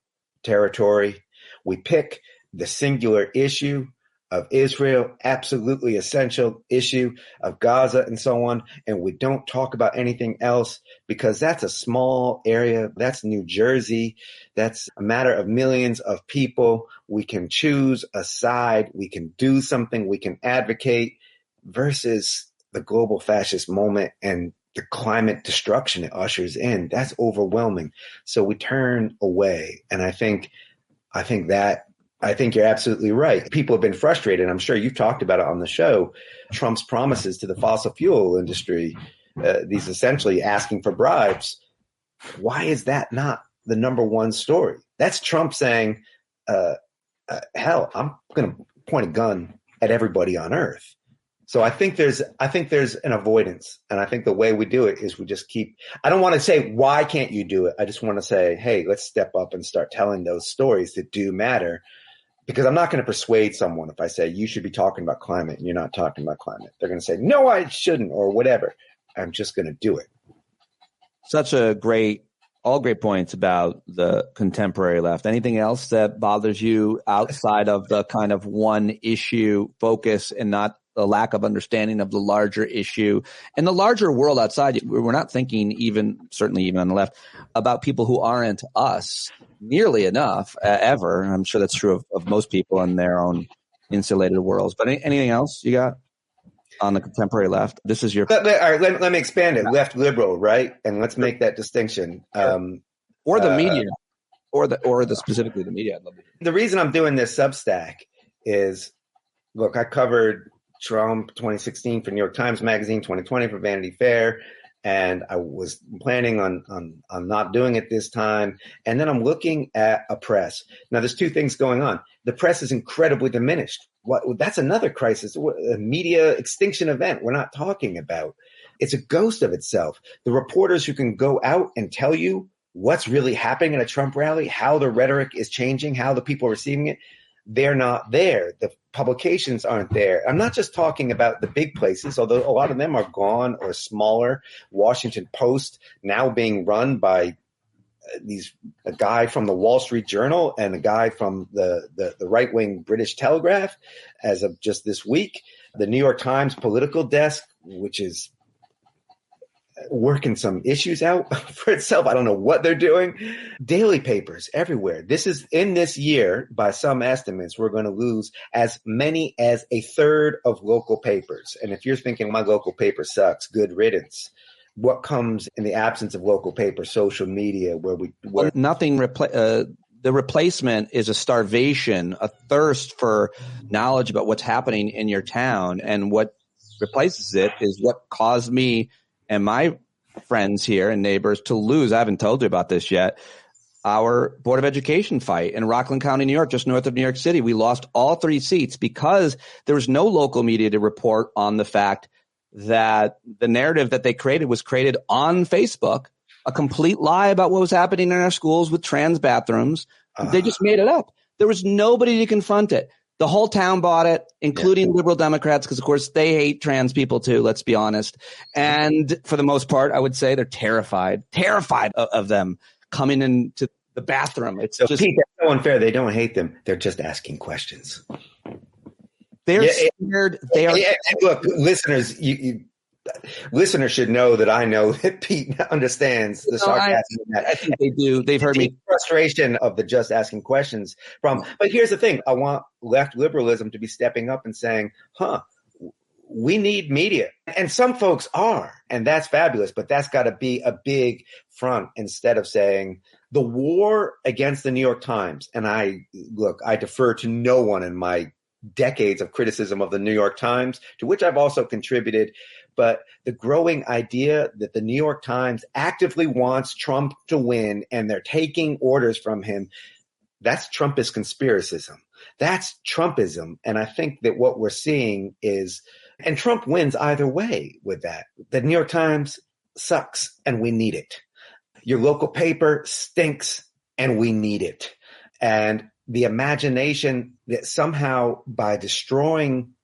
territory. We pick the singular issue of Israel, absolutely essential issue of Gaza and so on, and we don't talk about anything else because that's a small area. That's New Jersey. That's a matter of millions of people. We can choose a side. We can do something. We can advocate, versus the global fascist moment and the climate destruction it ushers in. That's overwhelming. So we turn away. And I think you're absolutely right. People have been frustrated. I'm sure you've talked about it on the show. Trump's promises to the fossil fuel industry, these essentially asking for bribes. Why is that not the number one story? That's Trump saying, hell, I'm going to point a gun at everybody on earth. So I think there's an avoidance. And I think the way we do it is we just keep, I don't want to say, why can't you do it? I just want to say, hey, let's step up and start telling those stories that do matter. Because I'm not going to persuade someone if I say you should be talking about climate and you're not talking about climate. They're going to say, no, I shouldn't, or whatever. I'm just going to do it. Such all great points about the contemporary left. Anything else that bothers you outside of the kind of one issue focus and not the lack of understanding of the larger issue and the larger world outside? We're not thinking certainly even on the left, about people who aren't us nearly enough ever. I'm sure that's true of most people in their own insulated worlds. But anything else you got on the contemporary left? This is your. All right, let me expand it. Left liberal, right? And let's make that distinction. Or the media, or specifically the media. The reason I'm doing this Substack is, look, I covered Trump 2016 for New York Times Magazine, 2020 for Vanity Fair. And I was planning on not doing it this time. And then I'm looking at a press. Now, there's two things going on. The press is incredibly diminished. That's another crisis, a media extinction event we're not talking about. It's a ghost of itself. The reporters who can go out and tell you what's really happening at a Trump rally, how the rhetoric is changing, how the people are receiving it, they're not there. The publications aren't there. I'm not just talking about the big places, although a lot of them are gone or smaller. Washington Post now being run by a guy from the Wall Street Journal and a guy from the right-wing British Telegraph as of just this week. The New York Times political desk, which is working some issues out for itself. I don't know what they're doing. Daily papers everywhere. In this year, by some estimates, we're going to lose as many as a third of local papers. And if you're thinking my local paper sucks, good riddance. What comes in the absence of local paper? Social media, the replacement is a starvation, a thirst for knowledge about what's happening in your town. And what replaces it is what caused me and my friends here and neighbors to lose, I haven't told you about this yet, our Board of Education fight in Rockland County, New York, just north of New York City. We lost all 3 seats because there was no local media to report on the fact that the narrative that they created was created on Facebook, a complete lie about what was happening in our schools with trans bathrooms. They just made it up. There was nobody to confront it. The whole town bought it, including liberal Democrats, because, of course, they hate trans people, too, let's be honest. And for the most part, I would say they're terrified of them coming into the bathroom. It's Pete, that's so unfair. They don't hate them. They're just asking questions. They're scared. Look, listeners, listeners should know that I know that Pete understands the sarcasm. I think they do. They've heard me. Frustration of the just asking questions from. But here's the thing. I want left liberalism to be stepping up and saying, we need media. And some folks are, and that's fabulous, but that's got to be a big front instead of saying the war against the New York Times. And I defer to no one in my decades of criticism of the New York Times, to which I've also contributed. But the growing idea that the New York Times actively wants Trump to win and they're taking orders from him, that's Trumpist conspiracism. That's Trumpism. And I think that what we're seeing is, and Trump wins either way with that. The New York Times sucks and we need it. Your local paper stinks and we need it. And the imagination that somehow by destroying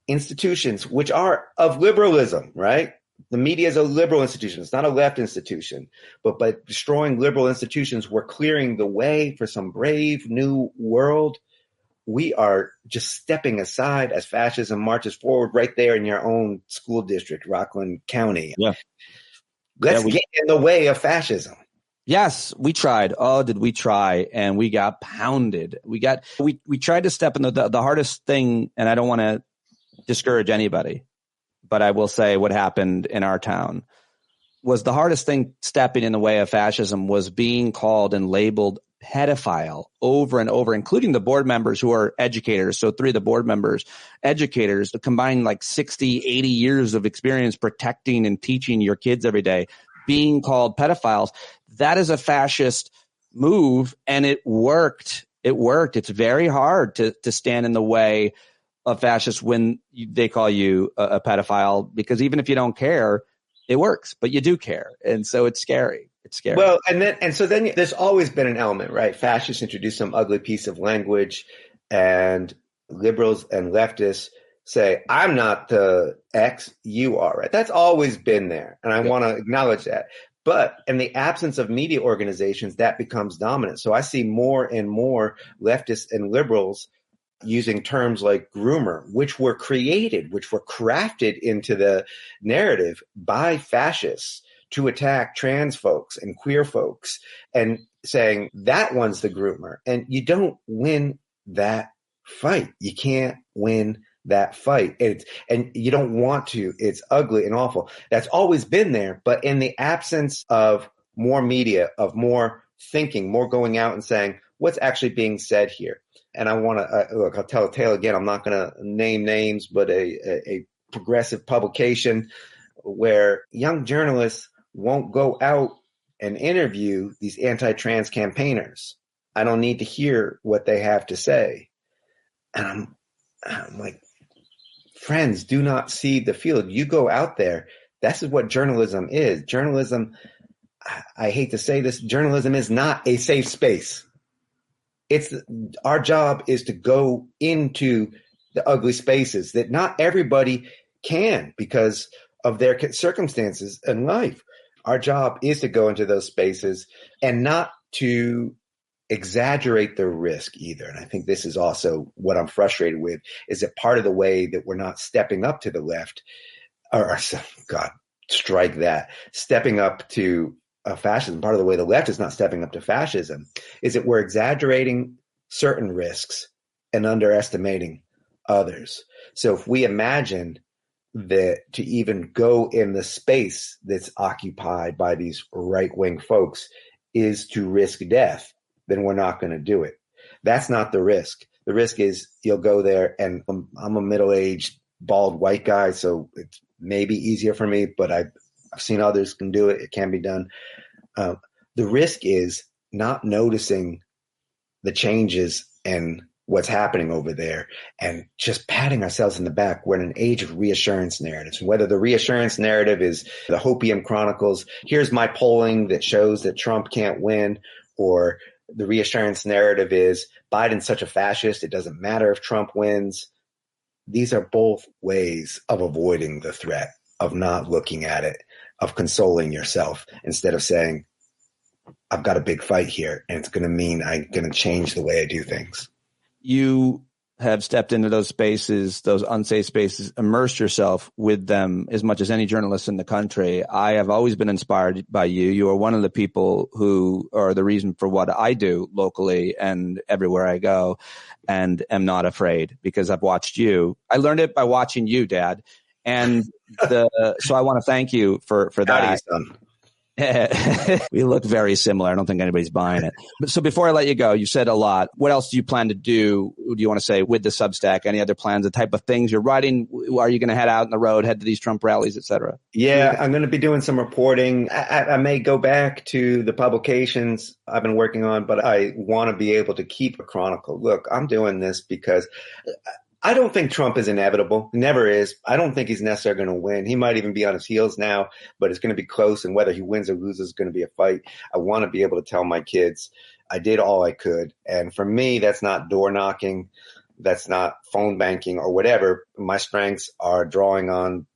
institutions, which are of liberalism, right? The media is a liberal institution. It's not a left institution. But by destroying liberal institutions, we're clearing the way for some brave new world. We are just stepping aside as fascism marches forward right there in your own school district, Rockland County. Yeah. Let's get in the way of fascism. Yes, we tried. Oh, did we try? And we got pounded. We tried to step in the hardest thing, and I don't want to discourage anybody, but I will say what happened in our town was the hardest thing stepping in the way of fascism was being called and labeled pedophile over and over, including the board members who are educators. So 3 of the board members, educators, the combined like 60, 80 years of experience protecting and teaching your kids every day, being called pedophiles. That is a fascist move, and it worked. It worked. It's very hard to stand in the way of fascists when they call you a pedophile, because even if you don't care, it works, but you do care. And so it's scary. It's scary. Well, and so then there's always been an element, right? Fascists introduce some ugly piece of language, and liberals and leftists say, I'm not the X, you are, right? That's always been there. And I want to acknowledge that. But in the absence of media organizations, that becomes dominant. So I see more and more leftists and liberals using terms like groomer, which were created, which were crafted into the narrative by fascists to attack trans folks and queer folks, and saying that one's the groomer. And you don't win that fight. You can't win that fight. And you don't want to. It's ugly and awful. That's always been there. But in the absence of more media, of more thinking, more going out and saying, what's actually being said here? And I want to, look, I'll tell a tale again. I'm not going to name names, but a progressive publication where young journalists won't go out and interview these anti-trans campaigners. I don't need to hear what they have to say. And I'm like, friends, do not see the field. You go out there. This is what journalism is. Journalism, I hate to say this, journalism is not a safe space. Our job is to go into the ugly spaces that not everybody can because of their circumstances in life. Our job is to go into those spaces and not to exaggerate the risk either. And I think this is also what I'm frustrated with, is that part of the way that we're not stepping up to the left, stepping up to fascism, part of the way the left is not stepping up to fascism, is that we're exaggerating certain risks and underestimating others. So if we imagine that to even go in the space that's occupied by these right-wing folks is to risk death, then we're not going to do it. That's not the risk. The risk is you'll go there, and I'm a middle-aged, bald white guy, so it's maybe easier for me, but I've seen others can do it. It can be done. The risk is not noticing the changes and what's happening over there and just patting ourselves in the back. We're in an age of reassurance narratives. Whether the reassurance narrative is the Hopium Chronicles, here's my polling that shows that Trump can't win, or the reassurance narrative is Biden's such a fascist, it doesn't matter if Trump wins. These are both ways of avoiding the threat, of not looking at it, of consoling yourself instead of saying, I've got a big fight here and it's going to mean I'm going to change the way I do things. You have stepped into those spaces, those unsafe spaces, immersed yourself with them as much as any journalist in the country. I have always been inspired by you. You are one of the people who are the reason for what I do locally and everywhere I go, and am not afraid because I've watched you. I learned it by watching you, Dad. And so I want to thank you for that. We look very similar. I don't think anybody's buying it. But so before I let you go, you said a lot. What else do you plan to do? Do you want to say with the Substack? Any other plans, the type of things you're writing? Are you going to head out on the road, head to these Trump rallies, et cetera? Yeah, I'm going to be doing some reporting. I may go back to the publications I've been working on, but I want to be able to keep a chronicle. Look, I'm doing this because I don't think Trump is inevitable. He never is. I don't think he's necessarily going to win. He might even be on his heels now, but it's going to be close. And whether he wins or loses is going to be a fight. I want to be able to tell my kids I did all I could. And for me, that's not door knocking. That's not phone banking or whatever. My strengths are drawing on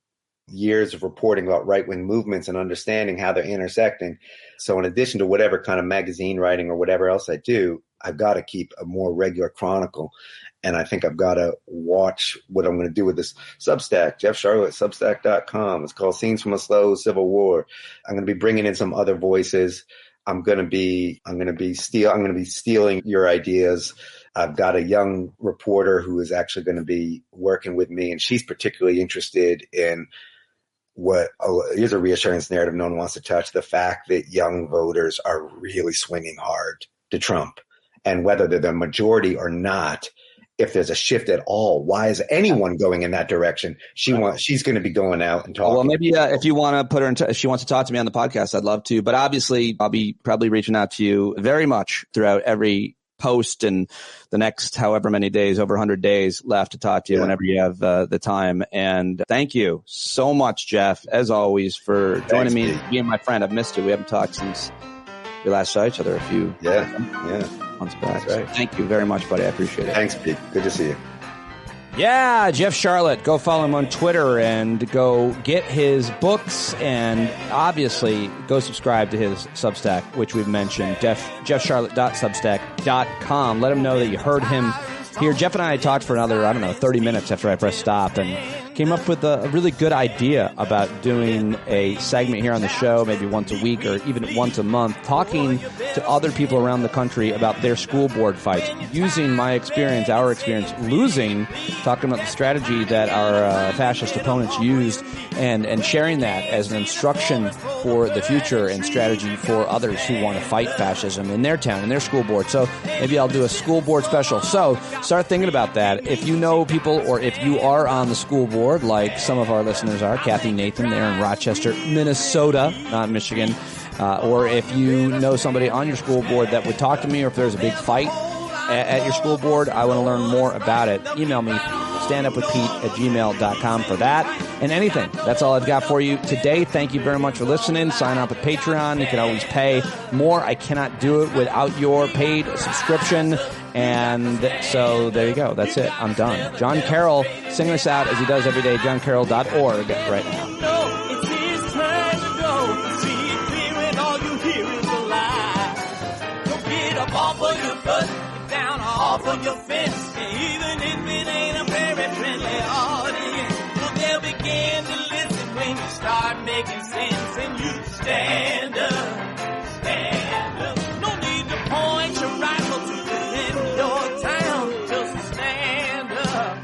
years of reporting about right-wing movements and understanding how they're intersecting. So in addition to whatever kind of magazine writing or whatever else I do, I've got to keep a more regular chronicle. And I think I've got to watch what I'm going to do with this Substack, Jeff Sharlet, Substack.com. It's called Scenes from a Slow Civil War. I'm going to be bringing in some other voices. I'm going to be stealing your ideas. I've got a young reporter who is actually going to be working with me, and she's particularly interested in here's a reassurance narrative no one wants to touch, the fact that young voters are really swinging hard to Trump. And whether they're the majority or not, if there's a shift at all, why is anyone going in that direction? She's going to be going out and talking. Well, maybe if you want to put her if she wants to talk to me on the podcast, I'd love to. But obviously, I'll be probably reaching out to you very much throughout every post and the next however many days, over 100 days left to talk to you whenever you have the time. And thank you so much, Jeff, as always, for joining me, being my friend. I've missed you. We haven't talked since we last saw each other a few months back. That's right. So thank you very much, buddy. I appreciate it. Thanks, Pete. Good to see you. Yeah, Jeff Sharlet. Go follow him on Twitter and go get his books, and obviously go subscribe to his Substack, which we've mentioned, jeffsharlet.substack.com. Let him know that you heard him here. Jeff and I talked for another, 30 minutes after I pressed stop, and came up with a really good idea about doing a segment here on the show, maybe once a week or even once a month, talking to other people around the country about their school board fights, using our experience losing, talking about the strategy that our fascist opponents used, and sharing that as an instruction for the future and strategy for others who want to fight fascism in their town, in their school board. So maybe I'll do a school board special. So start thinking about that. If you know people, or if you are on the school board, like some of our listeners are, Kathy Nathan there in Rochester, Minnesota, not Michigan, or if you know somebody on your school board that would talk to me, or if there's a big fight at your school board, I want to learn more about it. Email me, standupwithpete@gmail.com for that, and anything. That's all I've got for you today. Thank you very much for listening. Sign up at Patreon. You can always pay more. I cannot do it without your paid subscription. And so there you go. That's it. I'm done. John Carroll singing us out as he does every day. JohnCarroll.org right now. It's his turn to go. See it clear and all you hear is a lie. Don't get up off of your butt, get down off of your fence. And even if it ain't a very friendly audience, well, they'll begin to listen when you start making sense. And you stand up, stand up. No need to point your rifle to your town, just stand up,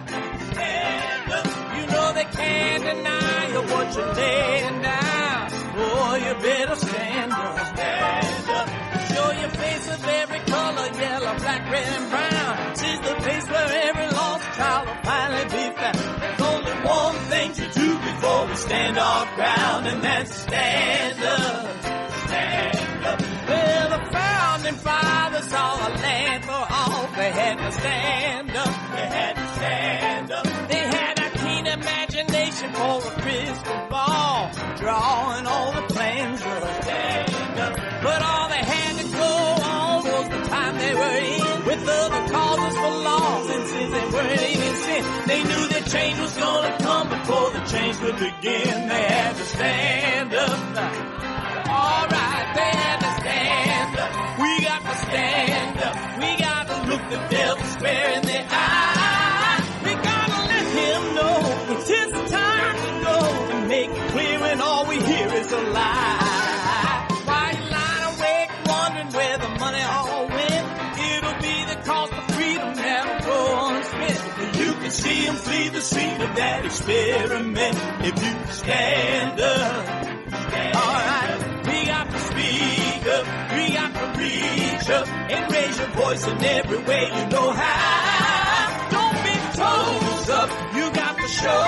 stand up. You know they can't deny you what you're laying down. Boy, you better stand up, stand up. Show your face of every color, yellow, black, red, and brown. She's the place where every lost child will finally be found. There's only one thing to do before we stand our ground, and that's stand up, stand up. Well, the founding fathers saw a land for all. They had to stand up. They had to stand up. They had a keen imagination for a crystal ball, drawing all the plans of stand up. But all they had to go on was the time they were in, with other causes for laws, and since they weren't even sin, they knew that change was gonna come before the change would begin. They had to stand up. All right, they had to stand up. We got to stand up. We got to look the devil square in the eye. We got to let him know it's his time to go, and make it clear when all we hear is a lie. Why you lying awake wondering where the money all went? It'll be the cost of freedom that'll go unspent. You can see him flee the scene of that experiment. If you stand up, alright, we got to speak up, we got to reach up and raise your voice in every way you know how. Don't be toes up, you got to show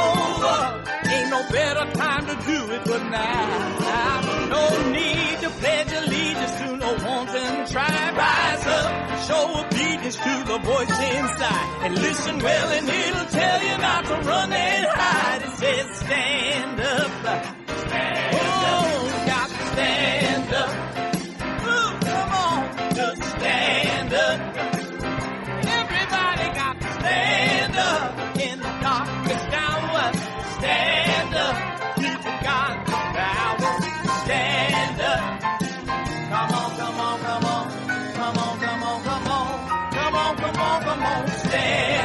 up. Ain't no better time to do it but now. No need to pledge allegiance to no wanton tribe. Rise up, show obedience to the voice inside, and listen well and it'll tell you not to run and hide. It says stand up, stand up, got to stand up. Ooh, come on, just stand up. Everybody got to stand up in the darkest hour. Stand up, people got the power. Stand up. Come on, come on, come on. Come on, come on, come on. Come on, come on, come on. Stand